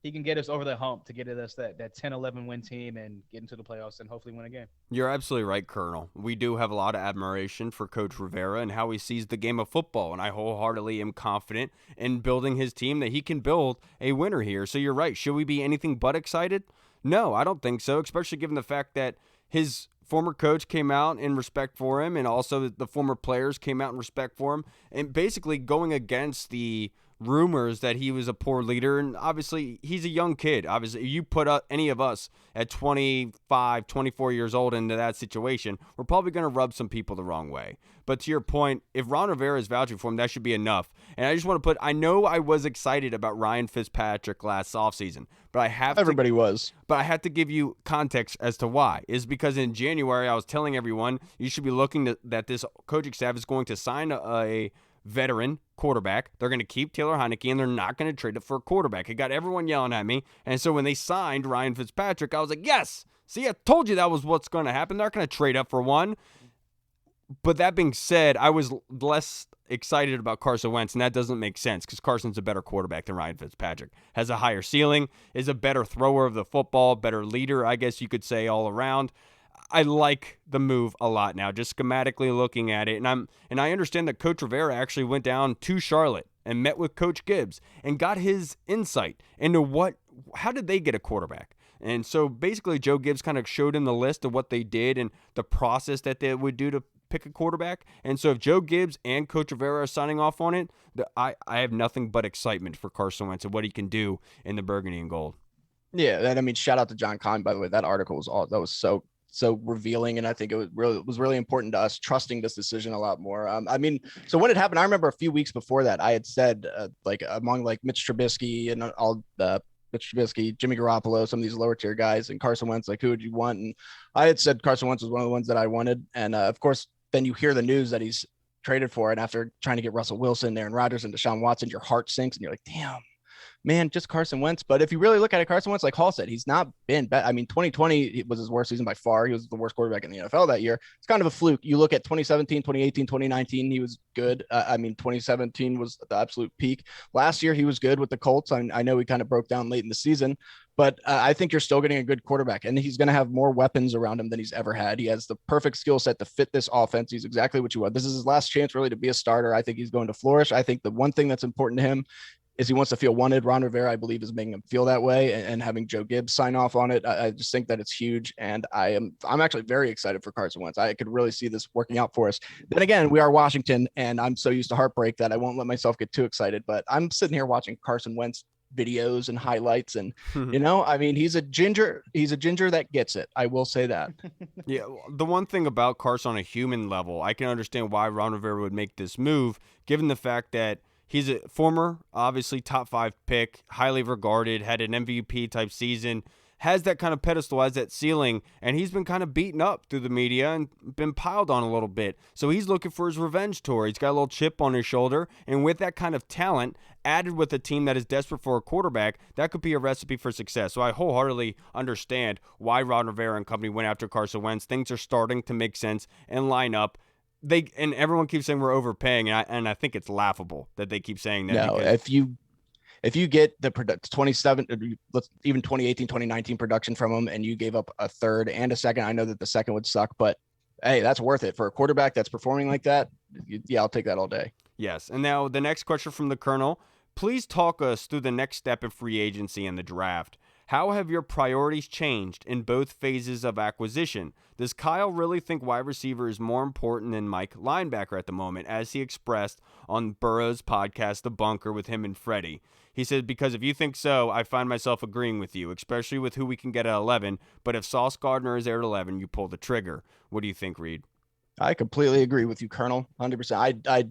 [SPEAKER 4] he can get us over the hump to get us that 10-11 win team and get into the playoffs and hopefully win a game.
[SPEAKER 1] You're absolutely right, Colonel. We do have a lot of admiration for Coach Rivera and how he sees the game of football, and I wholeheartedly am confident in building his team that he can build a winner here. So you're right. Should we be anything but excited? No, I don't think so, especially given the fact that his former coach came out in respect for him, and also the former players came out in respect for him, and basically going against the rumors that he was a poor leader. And obviously he's a young kid. Obviously you put any of us at 25, 24 years old into that situation, we're probably going to rub some people the wrong way. But to your point, if Ron Rivera is vouching for him, that should be enough. And I just want to I know I was excited about Ryan Fitzpatrick last offseason, but everybody was. But I have to give you context as to why. Is because in January I was telling everyone you should be looking that this coaching staff is going to sign a veteran quarterback. They're going to keep Taylor Heineke, and they're not going to trade it for a quarterback. It got everyone yelling at me. And so when they signed Ryan Fitzpatrick, I was like, yes, see, I told you that was what's going to happen. They're not going to trade up for one. But that being said, I was less excited about Carson Wentz, and that doesn't make sense because Carson's a better quarterback than Ryan Fitzpatrick. Has a higher ceiling, is a better thrower of the football, better leader, I guess you could say, all around. I like the move a lot now, just schematically looking at it. And I understand that Coach Rivera actually went down to Charlotte and met with Coach Gibbs and got his insight into how did they get a quarterback. And so basically Joe Gibbs kind of showed him the list of what they did and the process that they would do to pick a quarterback. And so if Joe Gibbs and Coach Rivera are signing off on it, I have nothing but excitement for Carson Wentz and what he can do in the Burgundy and Gold.
[SPEAKER 3] Yeah, and I mean, shout out to John Kahn, by the way. That article was so revealing, and I think it was really important to us trusting this decision a lot more. I mean, so when it happened, I remember a few weeks before that, I had said among Mitch Trubisky and all Mitch Trubisky, Jimmy Garoppolo, some of these lower tier guys, and Carson Wentz, who would you want? And I had said Carson Wentz was one of the ones that I wanted, and of course, then you hear the news that he's traded for, and after trying to get Russell Wilson, Aaron Rodgers, and Deshaun Watson, your heart sinks, and you're like, damn. Man, just Carson Wentz. But if you really look at it, Carson Wentz, like Hall said, he's not been bad. I mean, 2020 was his worst season by far. He was the worst quarterback in the NFL that year. It's kind of a fluke. You look at 2017, 2018, 2019, he was good. 2017 was the absolute peak. Last year, he was good with the Colts. I know he kind of broke down late in the season, but I think you're still getting a good quarterback, and he's going to have more weapons around him than he's ever had. He has the perfect skill set to fit this offense. He's exactly what you want. This is his last chance really to be a starter. I think he's going to flourish. I think the one thing that's important to him is he wants to feel wanted. Ron Rivera, I believe, is making him feel that way, and having Joe Gibbs sign off on it. I just think that it's huge, and I'm actually very excited for Carson Wentz. I could really see this working out for us. Then again, we are Washington, and I'm so used to heartbreak that I won't let myself get too excited, but I'm sitting here watching Carson Wentz videos and highlights. And, I mean, he's a ginger that gets it. I will say that.
[SPEAKER 1] Yeah, the one thing about Carson on a human level, I can understand why Ron Rivera would make this move, given the fact that he's a former, obviously, top 5 pick, highly regarded, had an MVP type season, has that kind of pedestal, has that ceiling, and he's been kind of beaten up through the media and been piled on a little bit. So he's looking for his revenge tour. He's got a little chip on his shoulder, and with that kind of talent, added with a team that is desperate for a quarterback, that could be a recipe for success. So I wholeheartedly understand why Ron Rivera and company went after Carson Wentz. Things are starting to make sense and line up. And everyone keeps saying we're overpaying, and I think it's laughable that they keep saying that.
[SPEAKER 3] No, if you get the 2018, 2019 production from him, and you gave up a third and a second, I know that the second would suck, but hey, that's worth it for a quarterback that's performing like that. Yeah, I'll take that all day.
[SPEAKER 1] Yes. And now the next question from the Colonel. Please talk us through the next step in free agency and the draft. How have your priorities changed in both phases of acquisition? Does Kyle really think wide receiver is more important than Mike linebacker at the moment, as he expressed on Burrow's podcast, The Bunker, with him and Freddie? He said, because if you think so, I find myself agreeing with you, especially with who we can get at 11. But if Sauce Gardner is there at 11, you pull the trigger. What do you think, Reed?
[SPEAKER 3] I completely agree with you, Colonel. 100%. I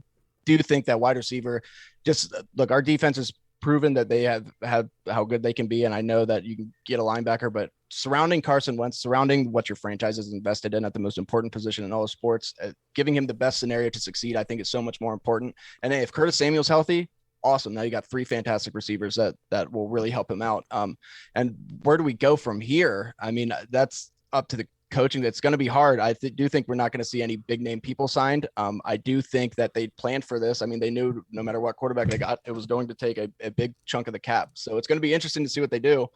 [SPEAKER 3] do think that wide receiver, just look, our defense has proven that they have how good they can be. And I know that you can get a linebacker, but surrounding Carson Wentz, surrounding what your franchise is invested in at the most important position in all of sports, giving him the best scenario to succeed, I think is so much more important. And then if Curtis Samuel's healthy, awesome. Now you got 3 fantastic receivers that will really help him out. And where do we go from here? I mean, that's up to the coaching. That's going to be hard. I do think we're not going to see any big name people signed. I do think that they planned for this. I mean, they knew no matter what quarterback they got, it was going to take a big chunk of the cap. So it's going to be interesting to see what they do.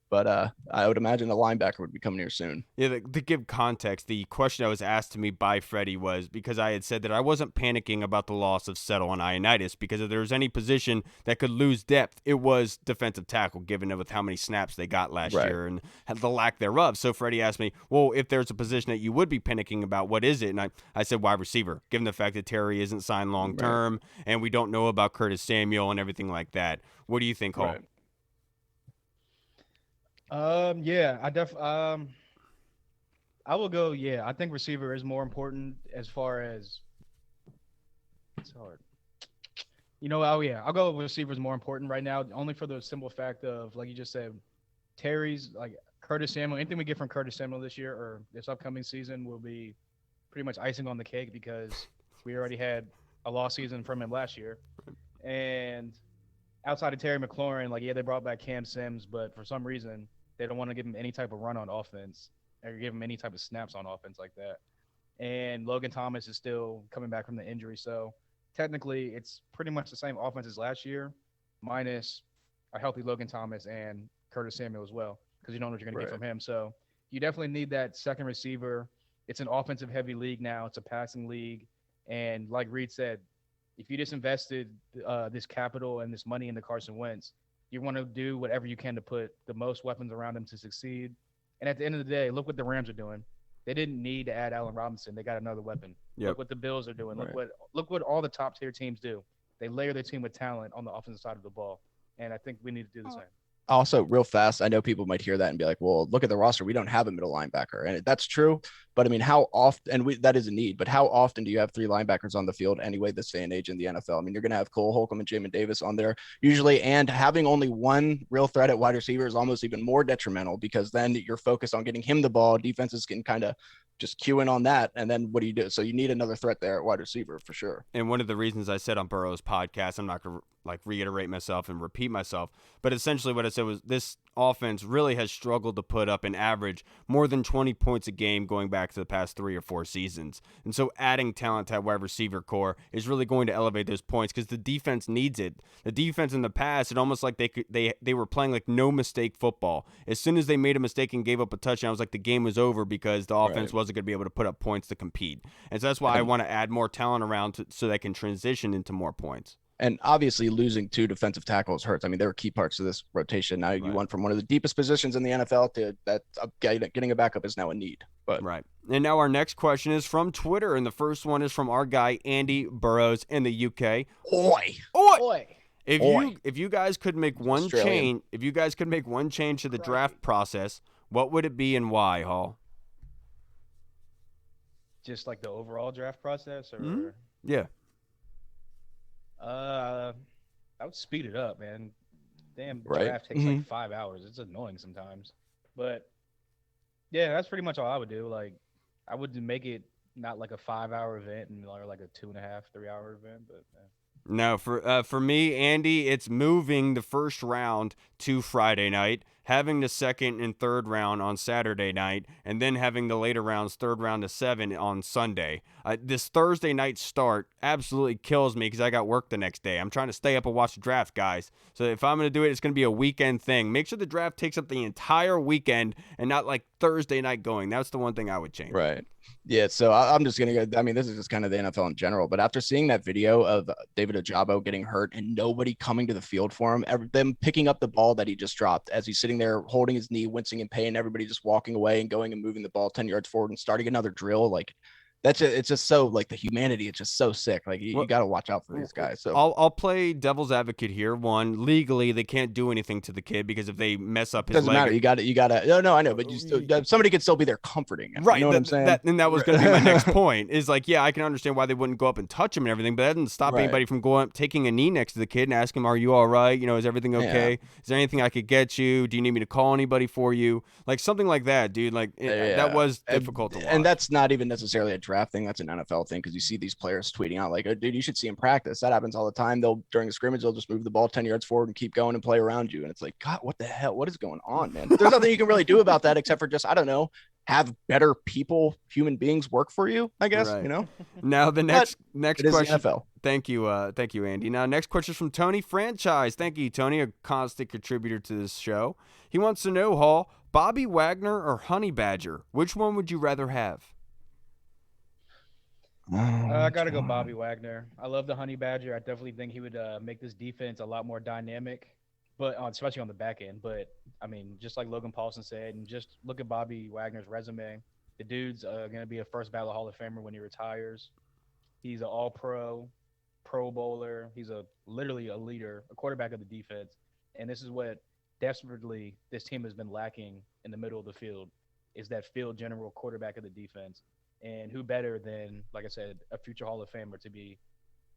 [SPEAKER 3] But I would imagine a linebacker would be coming here soon.
[SPEAKER 1] Yeah, to give context, the question that was asked to me by Freddie was because I had said that I wasn't panicking about the loss of Settle and Ioannidis, because if there was any position that could lose depth, it was defensive tackle, given with how many snaps they got last year and the lack thereof. So Freddie asked me, well, if there's a position that you would be panicking about, what is it? And I said wide receiver, given the fact that Terry isn't signed long-term and we don't know about Curtis Samuel and everything like that. What do you think, Hall?
[SPEAKER 3] Right.
[SPEAKER 4] Yeah, I will go. Yeah, I think receiver is more important as far as it's hard. I'll go with receivers more important right now, only for the simple fact of, like you just said, Terry's, like Curtis Samuel. Anything we get from Curtis Samuel this year or this upcoming season will be pretty much icing on the cake, because we already had a lost season from him last year. And outside of Terry McLaurin, they brought back Cam Sims, but for some reason they don't want to give him any type of run on offense or give him any type of snaps on offense like that. And Logan Thomas is still coming back from the injury. So technically it's pretty much the same offense as last year, minus a healthy Logan Thomas and Curtis Samuel as well, because you don't know what you're going to get from him. So you definitely need that second receiver. It's an offensive heavy league now. It's a passing league. And like Reed said, if you just invested this capital and this money into Carson Wentz, you want to do whatever you can to put the most weapons around him to succeed. And at the end of the day, look what the Rams are doing. They didn't need to add Allen Robinson. They got another weapon. Look what the Bills are doing. Look what all the top tier teams do. They layer their team with talent on the offensive side of the ball. And I think we need to do the same.
[SPEAKER 3] Also, real fast, I know people might hear that and be like, well, look at the roster. We don't have a middle linebacker. And that's true. But I mean, how often, and that is a need, but how often do you have 3 linebackers on the field anyway, this day and age in the NFL? I mean, you're going to have Cole Holcomb and Jamin Davis on there usually. And having only one real threat at wide receiver is almost even more detrimental, because then you're focused on getting him the ball. Defenses can kind of just cue in on that. And then what do you do? So you need another threat there at wide receiver for sure.
[SPEAKER 1] And one of the reasons I said on Burrow's podcast, I'm not going to reiterate myself and repeat myself, but essentially what I said was this offense really has struggled to put up an average more than 20 points a game going back to the past 3 or 4 seasons. And so adding talent to that wide receiver core is really going to elevate those points, because the defense needs it. The defense in the past, it almost like they were playing like no mistake football. As soon as they made a mistake and gave up a touchdown, it was like the game was over, because the offense wasn't going to be able to put up points to compete. And so that's why I want to add more talent around so they can transition into more points.
[SPEAKER 3] And obviously losing 2 defensive tackles hurts. I mean, they were key parts of this rotation. Now you went from one of the deepest positions in the NFL to that getting a backup is now a need. But
[SPEAKER 1] And now our next question is from Twitter. And the first one is from our guy, Andy Burrows in the UK.
[SPEAKER 3] Oi.
[SPEAKER 1] Oi. If you guys could make one
[SPEAKER 3] Australian.
[SPEAKER 1] change to the draft process, what would it be and why, Hall?
[SPEAKER 4] Just like the overall draft process, or
[SPEAKER 1] Yeah.
[SPEAKER 4] I would speed it up, man. Damn,
[SPEAKER 3] Right.
[SPEAKER 4] draft takes like 5 hours. It's annoying sometimes, but yeah, that's pretty much all I would do. Like, I would make it not like a 5 hour event and like a 2.5, 3 hour event, but.
[SPEAKER 1] No, for me, Andy, it's moving the first round to Friday night, having the second and third round on Saturday night, and then having the later rounds, third round to 7 on Sunday. This Thursday night start absolutely kills me because I got work the next day. I'm trying to stay up and watch the draft, guys. So if I'm going to do it, it's going to be a weekend thing. Make sure the draft takes up the entire weekend and not like Thursday night going. That's the one thing I would change.
[SPEAKER 3] Right. Yeah, so I'm just going to go. I mean, this is just kind of the NFL in general. But after seeing that video of David Ojabo getting hurt and nobody coming to the field for him, them picking up the ball that he just dropped as he's sitting there holding his knee, wincing in pain, everybody just walking away and going and moving the ball 10 yards forward and starting another drill. Like, it's just so, like, the humanity, it's just so sick. Like, you got to watch out for these guys. So
[SPEAKER 1] I'll play devil's advocate here. One, legally they can't do anything to the kid because if they mess up his
[SPEAKER 3] doesn't
[SPEAKER 1] leg,
[SPEAKER 3] matter. You gotta no, I know, but you still, somebody could still be there comforting him.
[SPEAKER 1] right?
[SPEAKER 3] You know what I'm saying?
[SPEAKER 1] That was going to be my next point. Is like, yeah, I can understand why they wouldn't go up and touch him and everything, but that doesn't stop anybody from going up, taking a knee next to the kid and asking him, "Are you all right? You know, is everything okay? Is there anything I could get you? Do you need me to call anybody for you? Like something like that, dude. Like that was difficult to watch.
[SPEAKER 3] And that's not even necessarily a draft thing. That's an NFL thing, because you see these players tweeting out like, "Oh, dude, you should see him practice." That happens all the time. During a scrimmage, they'll just move the ball 10 yards forward and keep going and play around you. And it's like, God, what the hell? What is going on, man? There's nothing you can really do about that except for just, I don't know, have better human beings work for you, I guess.
[SPEAKER 1] Right.
[SPEAKER 3] You know.
[SPEAKER 1] Now the next question.
[SPEAKER 3] NFL.
[SPEAKER 1] Thank you, Andy. Now next question is from Tony Franchise. Thank you, Tony, a constant contributor to this show. He wants to know, Hall, Bobby Wagner or Honey Badger? Which one would you rather have?
[SPEAKER 4] I got to go Bobby Wagner. I love the Honey Badger. I definitely think he would make this defense a lot more dynamic, but especially on the back end. But, I mean, just like Logan Paulsen said, and just look at Bobby Wagner's resume. The dude's going to be a first ballot Hall of Famer when he retires. He's an all-pro, Pro Bowler. He's literally a leader, a quarterback of the defense. And this is what desperately this team has been lacking in the middle of the field, is that field general quarterback of the defense. And who better than, like I said, a future Hall of Famer to be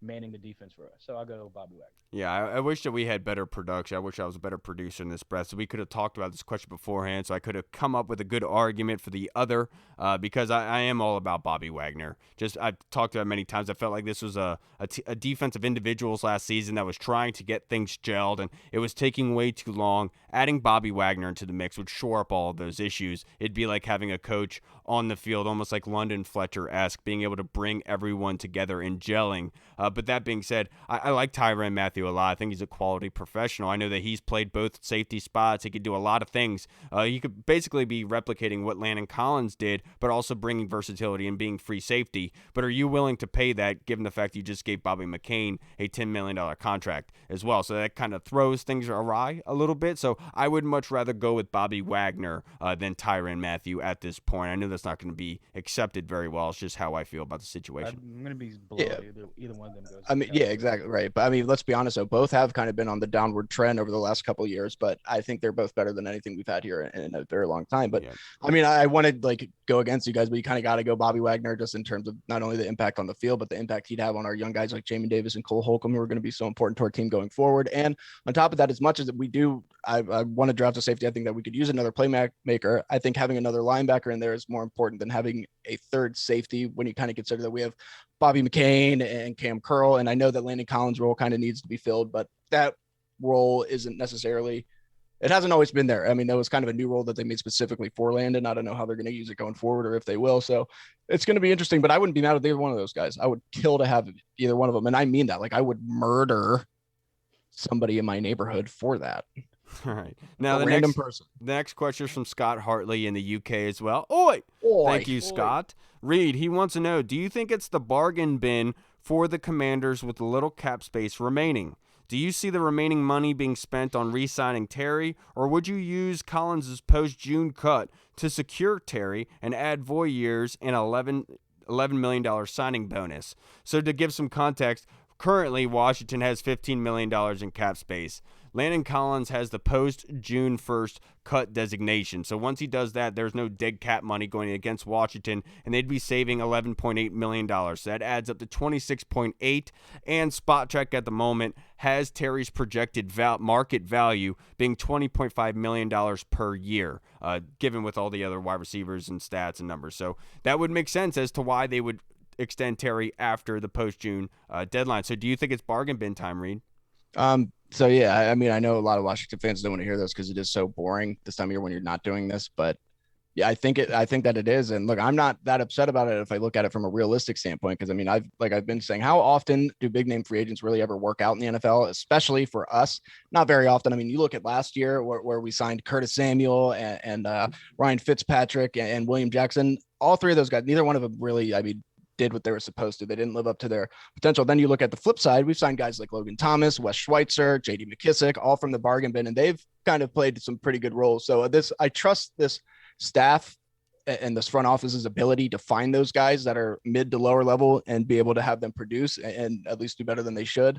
[SPEAKER 4] manning the defense for us. So I'll go Bobby Wagner.
[SPEAKER 1] Yeah, I wish that we had better production. I wish I was a better producer in this breath. So we could have talked about this question beforehand. So I could have come up with a good argument for the other, because I am all about Bobby Wagner. I've talked about it many times. I felt like this was a defense of individuals last season that was trying to get things gelled, and it was taking way too long. Adding Bobby Wagner into the mix would shore up all of those issues. It'd be like having a coach on the field, almost like London Fletcher-esque, being able to bring everyone together and gelling. But that being said, I like Tyrann Mathieu a lot. I think he's a quality professional. I know that he's played both safety spots. He could do a lot of things. He could basically be replicating what Landon Collins did, but also bringing versatility and being free safety. But are you willing to pay that, given the fact you just gave Bobby McCain a $10 million contract as well? So that kind of throws things awry a little bit. So I would much rather go with Bobby Wagner than Tyrann Mathieu at this point. I know that's not going to be accepted very well. It's just how I feel about the situation.
[SPEAKER 4] I'm going to be below either one of them goes.
[SPEAKER 3] I mean, yeah, exactly right. But I mean, let's be honest, though, both have kind of been on the downward trend over the last couple of years. But I think they're both better than anything we've had here in a very long time. But I mean, I wanted to go against you guys, but you kind of got to go Bobby Wagner just in terms of not only the impact on the field, but the impact he'd have on our young guys like Jamin Davis and Cole Holcomb, who are going to be so important to our team going forward. And on top of that, as much as we do, I want to draft a safety. I think that we could use another playmaker. I think having another linebacker in there is more important than having a third safety when you kind of consider that we have Bobby McCain and Cam Curl. And I know that Landon Collins' role kind of needs to be filled, but that role isn't necessarily, it hasn't always been there. I mean, that was kind of a new role that they made specifically for Landon. I don't know how they're going to use it going forward or if they will. So it's going to be interesting, but I wouldn't be mad at either one of those guys. I would kill to have either one of them. And I mean that, like, I would murder somebody in my neighborhood for that.
[SPEAKER 1] All right. Now the next question is from Scott Hartley in the UK as well. Oi! Thank you, Scott. Reed, he wants to know, do you think it's the bargain bin for the Commanders with little cap space remaining? Do you see the remaining money being spent on re-signing Terry, or would you use Collins' post-June cut to secure Terry and add Voyeurs an $11 million signing bonus? So to give some context, currently Washington has $15 million in cap space. Landon Collins has the post-June 1st cut designation. So once he does that, there's no dead cap money going against Washington, and they'd be saving $11.8 million. So that adds up to $26.8, and Spot Check at the moment has Terry's projected market value being $20.5 million per year, given with all the other wide receivers and stats and numbers. So that would make sense as to why they would extend Terry after the post-June deadline. So do you think it's bargain bin time, Reed?
[SPEAKER 3] So yeah, I mean, I know a lot of Washington fans don't want to hear this because it is so boring this time of year when you're not doing this, but yeah, I think that it is. And look, I'm not that upset about it if I look at it from a realistic standpoint, because I mean, I've been saying, how often do big name free agents really ever work out in the NFL, especially for us? Not very often. I mean, you look at last year where we signed Curtis Samuel and Ryan Fitzpatrick and William Jackson. All three of those guys, neither one of them really, I mean, did what they were supposed to. They didn't live up to their potential. Then you look at the flip side, we've signed guys like Logan Thomas, Wes Schweitzer, JD McKissic, all from the bargain bin, and they've kind of played some pretty good roles. So I trust this staff and this front office's ability to find those guys that are mid to lower level and be able to have them produce and at least do better than they should.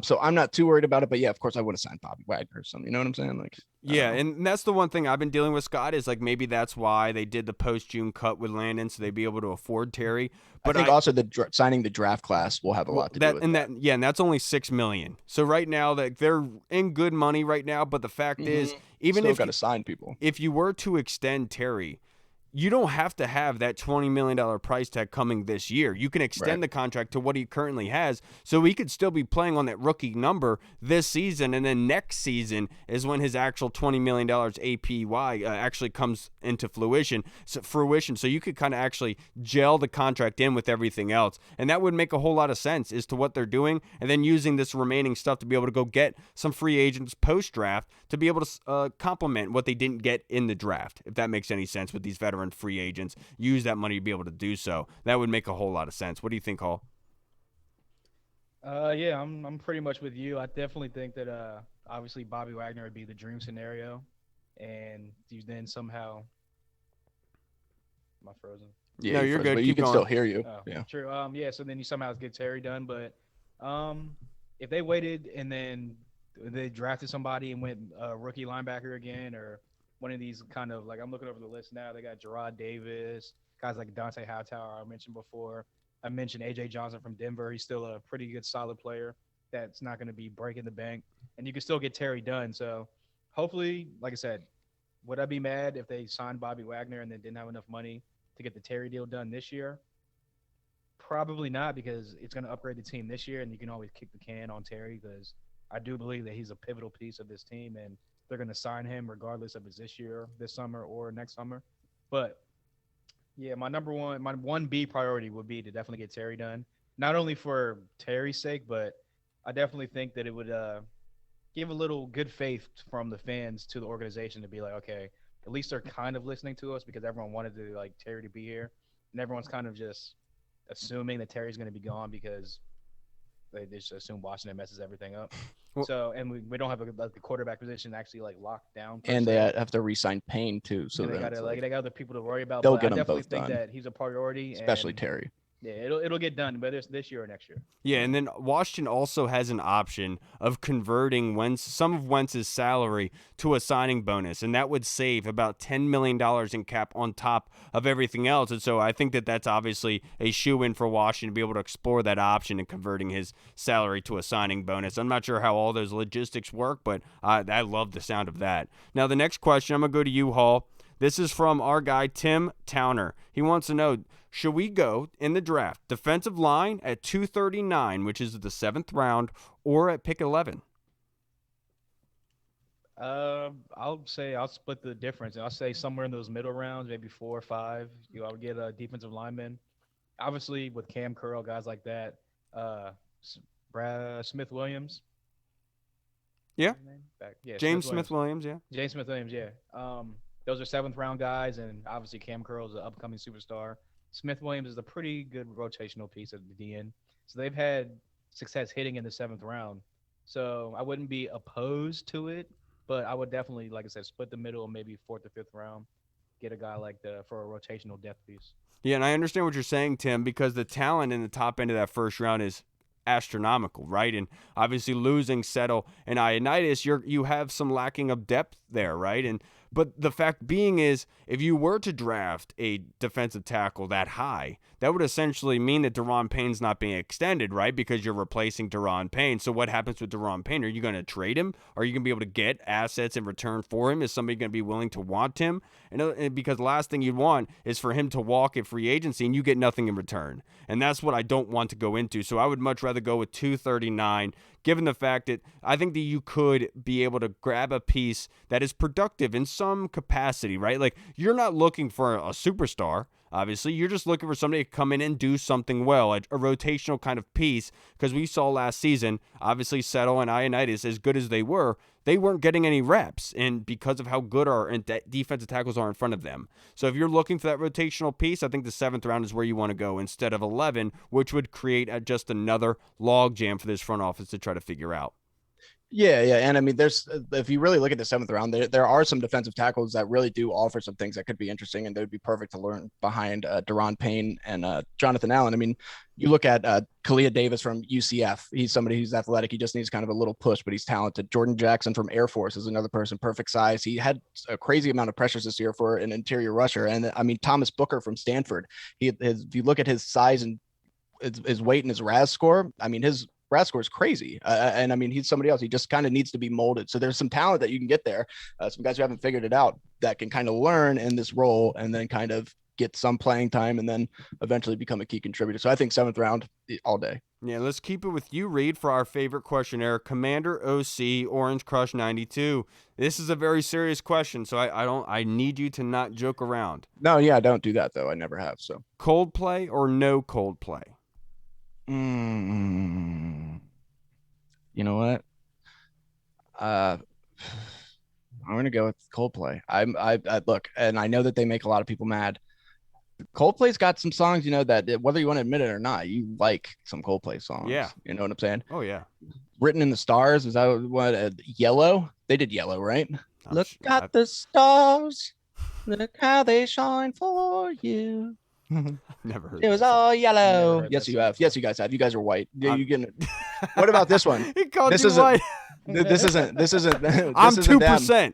[SPEAKER 3] So I'm not too worried about it, but yeah, of course I would have signed Bobby Wagner or something. You know what I'm saying? Like,
[SPEAKER 1] yeah. And that's the one thing I've been dealing with, Scott, is like, maybe that's why they did the post-June cut with Landon, so they'd be able to afford Terry. But
[SPEAKER 3] I think also signing the draft class will have a lot to do with that.
[SPEAKER 1] And that's only $6 million. So right now that they're in good money right now, but the fact is, even
[SPEAKER 3] still
[SPEAKER 1] if
[SPEAKER 3] got to sign people,
[SPEAKER 1] if you were to extend Terry, you don't have to have that $20 million price tag coming this year. You can extend the contract to what he currently has, so he could still be playing on that rookie number this season, and then next season is when his actual $20 million APY actually comes into fruition. So you could kind of actually gel the contract in with everything else, and that would make a whole lot of sense as to what they're doing, and then using this remaining stuff to be able to go get some free agents post-draft to be able to complement what they didn't get in the draft, if that makes any sense with these veteran free agents. Use that money to be able to do so. That would make a whole lot of sense. What do you think, Hall?
[SPEAKER 4] Yeah, I'm pretty much with you. I definitely think that obviously Bobby Wagner would be the dream scenario, and you then somehow. Am I frozen?
[SPEAKER 3] Yeah,
[SPEAKER 1] no, you're good.
[SPEAKER 3] But
[SPEAKER 1] Keep
[SPEAKER 3] you can
[SPEAKER 1] going.
[SPEAKER 3] still hear you.
[SPEAKER 4] Oh,
[SPEAKER 3] yeah,
[SPEAKER 4] true. Yeah. So then you somehow get Terry done, but if they waited and then they drafted somebody and went rookie linebacker again, or one of these kind of, like, I'm looking over the list now. They got Gerard Davis, guys like Dante Hightower I mentioned before. I mentioned A.J. Johnson from Denver. He's still a pretty good, solid player that's not going to be breaking the bank. And you can still get Terry done. So hopefully, like I said, would I be mad if they signed Bobby Wagner and then didn't have enough money to get the Terry deal done this year? Probably not, because it's going to upgrade the team this year, and you can always kick the can on Terry, because I do believe that he's a pivotal piece of this team, and they're going to sign him regardless of it's this year, this summer, or next summer. But yeah, my 1B priority would be to definitely get Terry done. Not only for Terry's sake, but I definitely think that it would give a little good faith from the fans to the organization to be like, okay, at least they're kind of listening to us, because everyone wanted to like Terry to be here, and everyone's kind of just assuming that Terry's going to be gone because they just assume Washington messes everything up. So, and we don't have the quarterback position actually like locked down.
[SPEAKER 3] And they have to re-sign Payne too, so
[SPEAKER 4] they got other people to worry about.
[SPEAKER 3] They'll
[SPEAKER 4] but
[SPEAKER 3] get
[SPEAKER 4] I
[SPEAKER 3] them
[SPEAKER 4] definitely
[SPEAKER 3] both
[SPEAKER 4] think
[SPEAKER 3] done,
[SPEAKER 4] that he's a priority,
[SPEAKER 3] especially
[SPEAKER 4] and,
[SPEAKER 3] Terry.
[SPEAKER 4] Yeah, it'll get done, whether it's this year or next year.
[SPEAKER 1] Yeah, and then Washington also has an option of converting some of Wentz's salary to a signing bonus, and that would save about $10 million in cap on top of everything else. And so I think that that's obviously a shoe-in for Washington to be able to explore that option and converting his salary to a signing bonus. I'm not sure how all those logistics work, but I love the sound of that. Now, the next question, I'm going to go to you, Hall. This is from our guy, Tim Towner. He wants to know, should we go in the draft defensive line at 239, which is the 7th round, or at pick 11?
[SPEAKER 4] I'll say I'll split the difference. I'll say somewhere in those middle rounds, maybe 4 or 5. I would get a defensive lineman. Obviously, with Cam Curl, guys like that. Smith Williams.
[SPEAKER 1] Yeah.
[SPEAKER 4] Yeah.
[SPEAKER 1] James Smith Williams. Yeah.
[SPEAKER 4] James Smith Williams. Yeah. Those are 7th round guys, and obviously Cam Curl is an upcoming superstar. Smith Williams is a pretty good rotational piece of the DN. So they've had success hitting in the 7th round. So I wouldn't be opposed to it, but I would definitely, like I said, split the middle, maybe 4th or 5th round, get a guy like for a rotational depth piece.
[SPEAKER 1] Yeah, and I understand what you're saying, Tim, because the talent in the top end of that first round is astronomical, right? And obviously losing Settle and Ioannidis, you have some lacking of depth there, right? But the fact being is, if you were to draft a defensive tackle that high, that would essentially mean that Daron Payne's not being extended, right? Because you're replacing Daron Payne. So what happens with Daron Payne? Are you going to trade him? Are you going to be able to get assets in return for him? Is somebody going to be willing to want him? And because the last thing you'd want is for him to walk at free agency and you get nothing in return. And that's what I don't want to go into. So I would much rather go with 239, given the fact that I think that you could be able to grab a piece that is productive in some capacity, right? Like, you're not looking for a superstar, obviously. You're just looking for somebody to come in and do something well, a rotational kind of piece, because we saw last season, obviously, Settle and Ioannidis, as good as they weren't getting any reps, and because of how good our defensive tackles are in front of them. So if you're looking for that rotational piece, I think the 7th round is where you want to go instead of 11, which would create just another logjam for this front office to try to figure out.
[SPEAKER 3] Yeah. And I mean, if you really look at the 7th round, there are some defensive tackles that really do offer some things that could be interesting, and they would be perfect to learn behind Daron Payne and Jonathan Allen. I mean, you look at Kalia Davis from UCF. He's somebody who's athletic. He just needs kind of a little push, but he's talented. Jordan Jackson from Air Force is another person, perfect size. He had a crazy amount of pressures this year for an interior rusher. And I mean, Thomas Booker from Stanford. If you look at his size and his weight and his RAS score, I mean, his RAS score is crazy. And I mean, he's somebody else. He just kind of needs to be molded. So there's some talent that you can get there. Some guys who haven't figured it out that can kind of learn in this role and then kind of get some playing time and then eventually become a key contributor. So I think 7th round all day.
[SPEAKER 1] Yeah, let's keep it with you, Reed, for our favorite questionnaire, Commander OC Orange Crush 92. This is a very serious question, so I need you to not joke around.
[SPEAKER 3] No, yeah, don't do that though. I never have. So
[SPEAKER 1] Coldplay or no Coldplay?
[SPEAKER 3] You know what? I'm gonna go with Coldplay. I look, and I know that they make a lot of people mad. Coldplay's got some songs, you know, that whether you want to admit it or not, you like some Coldplay songs.
[SPEAKER 1] Yeah,
[SPEAKER 3] you know what I'm saying?
[SPEAKER 1] Oh yeah.
[SPEAKER 3] Written in the Stars, is that what? Yellow? They did Yellow, right? Look at the stars. Look how they shine for you.
[SPEAKER 1] Never heard
[SPEAKER 3] it was all yellow. Yes, you have. Yes, you guys have. You guys are white. You getting it. What about this one?
[SPEAKER 1] This isn't white.
[SPEAKER 3] This isn't
[SPEAKER 1] I'm 2%.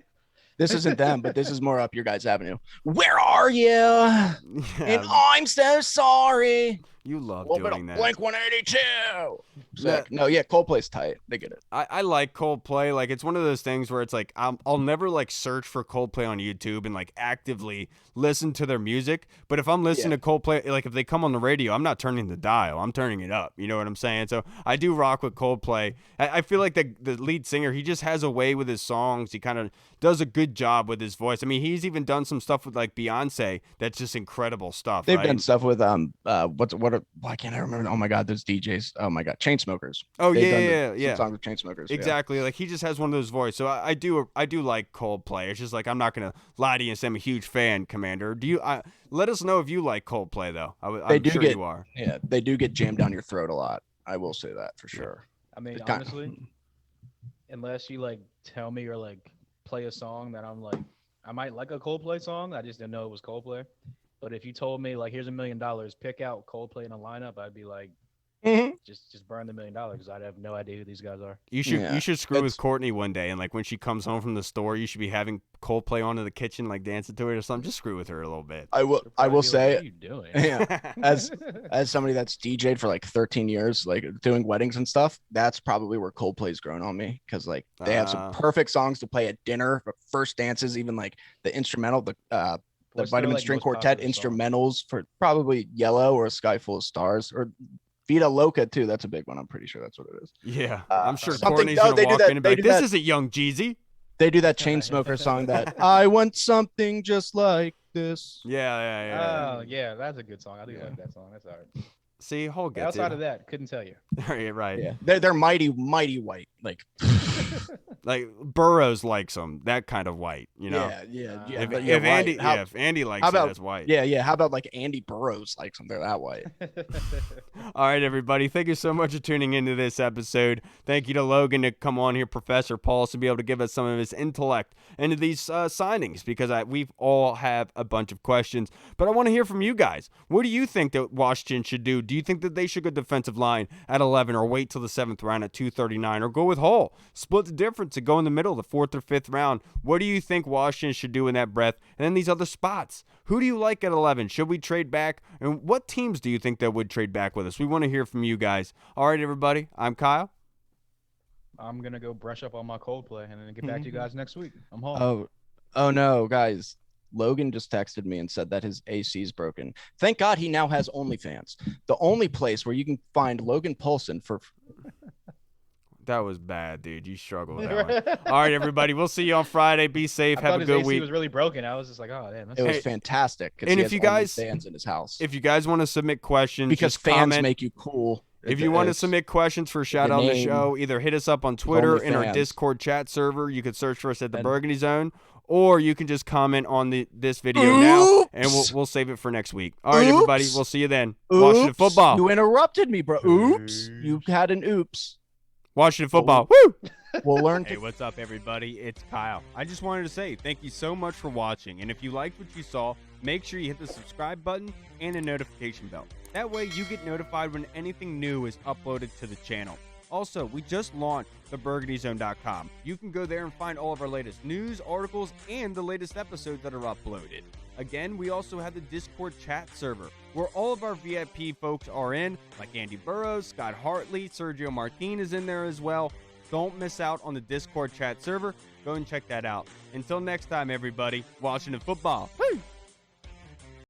[SPEAKER 3] This isn't them, but this is more up your guys' avenue. Where are you? Yeah. And I'm so sorry.
[SPEAKER 1] You love doing that.
[SPEAKER 3] Blink 182. No, yeah, Coldplay's tight. They get it.
[SPEAKER 1] I like Coldplay. Like, it's one of those things where it's like I'll never like search for Coldplay on YouTube and like actively listen to their music. But if I'm listening to Coldplay, like if they come on the radio, I'm not turning the dial. I'm turning it up. You know what I'm saying? So I do rock with Coldplay. I feel like the lead singer, he just has a way with his songs. He kind of does a good job with his voice. I mean, he's even done some stuff with like Beyonce that's just incredible stuff.
[SPEAKER 3] They've done stuff with why can't I remember? Oh my God, those DJs. Oh my God, Chainsmokers.
[SPEAKER 1] Oh
[SPEAKER 3] yeah.
[SPEAKER 1] Some
[SPEAKER 3] songs with Chainsmokers.
[SPEAKER 1] Exactly. Yeah. Like he just has one of those voices. So I do like Coldplay. It's just like I'm not gonna lie to you and say I'm a huge fan, Commander. Do you? Let us know if you like Coldplay though. I'm sure you are.
[SPEAKER 3] Yeah, they do get jammed down your throat a lot. I will say that for sure.
[SPEAKER 4] I mean, honestly, unless you like tell me or like play a song that I'm like, I might like a Coldplay song. I just didn't know it was Coldplay. But if you told me like, here's $1 million, pick out Coldplay in a lineup, I'd be like, just burn the $1 million because I'd have no idea who these guys are.
[SPEAKER 1] You should screw with Courtney one day, and like when she comes home from the store, you should be having Coldplay on in the kitchen, like dancing to it or something. Just screw with her a little bit.
[SPEAKER 3] I will say,
[SPEAKER 4] what are you doing?
[SPEAKER 3] Yeah, as somebody that's DJ'd for like 13 years, like doing weddings and stuff, that's probably where Coldplay's grown on me because like they have some perfect songs to play at dinner, first dances, even like the instrumental, the Vitamin String Quartet instrumentals for probably Yellow or A Sky Full of Stars or Vida Loca too. That's a big one. I'm pretty sure that's what it is.
[SPEAKER 1] Yeah, I'm sure Courtney's gonna walk in and be like, "This isn't Young Jeezy."
[SPEAKER 3] They do that Chainsmoker song that I want something just like this.
[SPEAKER 1] Yeah.
[SPEAKER 4] Oh yeah, that's a good song. I do like that song. That's all right.
[SPEAKER 1] See, Hall gets
[SPEAKER 4] outside of that, couldn't tell you.
[SPEAKER 1] Right.
[SPEAKER 3] Yeah, they're mighty white. Like
[SPEAKER 1] Like Burrows likes them, that kind of white, you know.
[SPEAKER 3] Yeah.
[SPEAKER 1] If Andy likes it, that's white.
[SPEAKER 3] Yeah. How about like Andy Burrows likes them? They're that white.
[SPEAKER 1] All right, everybody. Thank you so much for tuning into this episode. Thank you to Logan to come on here, Professor Paulsen, to be able to give us some of his intellect into these signings, because we've all have a bunch of questions. But I want to hear from you guys. What do you think that Washington should do? Do you think that they should go defensive line at 11, or wait till the 7th round at 239, or go with Hall? Split the difference and go in the middle, the 4th or 5th round. What do you think Washington should do in that breath? And then these other spots. Who do you like at 11? Should we trade back? And what teams do you think that would trade back with us? We want to hear from you guys. All right, everybody. I'm Kyle.
[SPEAKER 4] I'm going to go brush up on my Coldplay and then get back to you guys next week. I'm home.
[SPEAKER 3] Oh no, guys. Logan just texted me and said that his AC is broken. Thank God he now has OnlyFans. The only place where you can find Logan Paulsen for...
[SPEAKER 1] That was bad, dude. You struggled with that one. All right, everybody. We'll see you on Friday. Be safe.
[SPEAKER 4] I
[SPEAKER 1] Have
[SPEAKER 4] thought
[SPEAKER 1] a good
[SPEAKER 4] his AC
[SPEAKER 1] week.
[SPEAKER 4] was really broken. I was just like, oh, damn.
[SPEAKER 3] It was fantastic.
[SPEAKER 1] And if you guys...
[SPEAKER 3] fans in his house.
[SPEAKER 1] If you guys want to submit questions...
[SPEAKER 3] Because
[SPEAKER 1] just
[SPEAKER 3] fans
[SPEAKER 1] comment.
[SPEAKER 3] make you cool.
[SPEAKER 1] If you want to submit questions for a shout out on the show, either hit us up on Twitter in our Discord chat server. You can search for us at the Burgundy Zone, or you can just comment on this video now, and we'll save it for next week. All right, everybody. We'll see you then. Washington football.
[SPEAKER 3] You interrupted me, bro. Oops. You had an oops.
[SPEAKER 1] Washington football. Woo!
[SPEAKER 3] We'll learn.
[SPEAKER 1] Hey, what's up, everybody? It's Kyle. I just wanted to say thank you so much for watching. And if you liked what you saw, make sure you hit the subscribe button and the notification bell. That way you get notified when anything new is uploaded to the channel. Also, we just launched theburgundyzone.com. You can go there and find all of our latest news, articles, and the latest episodes that are uploaded. Again, we also have the Discord chat server, where all of our VIP folks are in, like Andy Burrows, Scott Hartley, Sergio Martin is in there as well. Don't miss out on the Discord chat server. Go and check that out. Until next time, everybody, Washington football. Woo!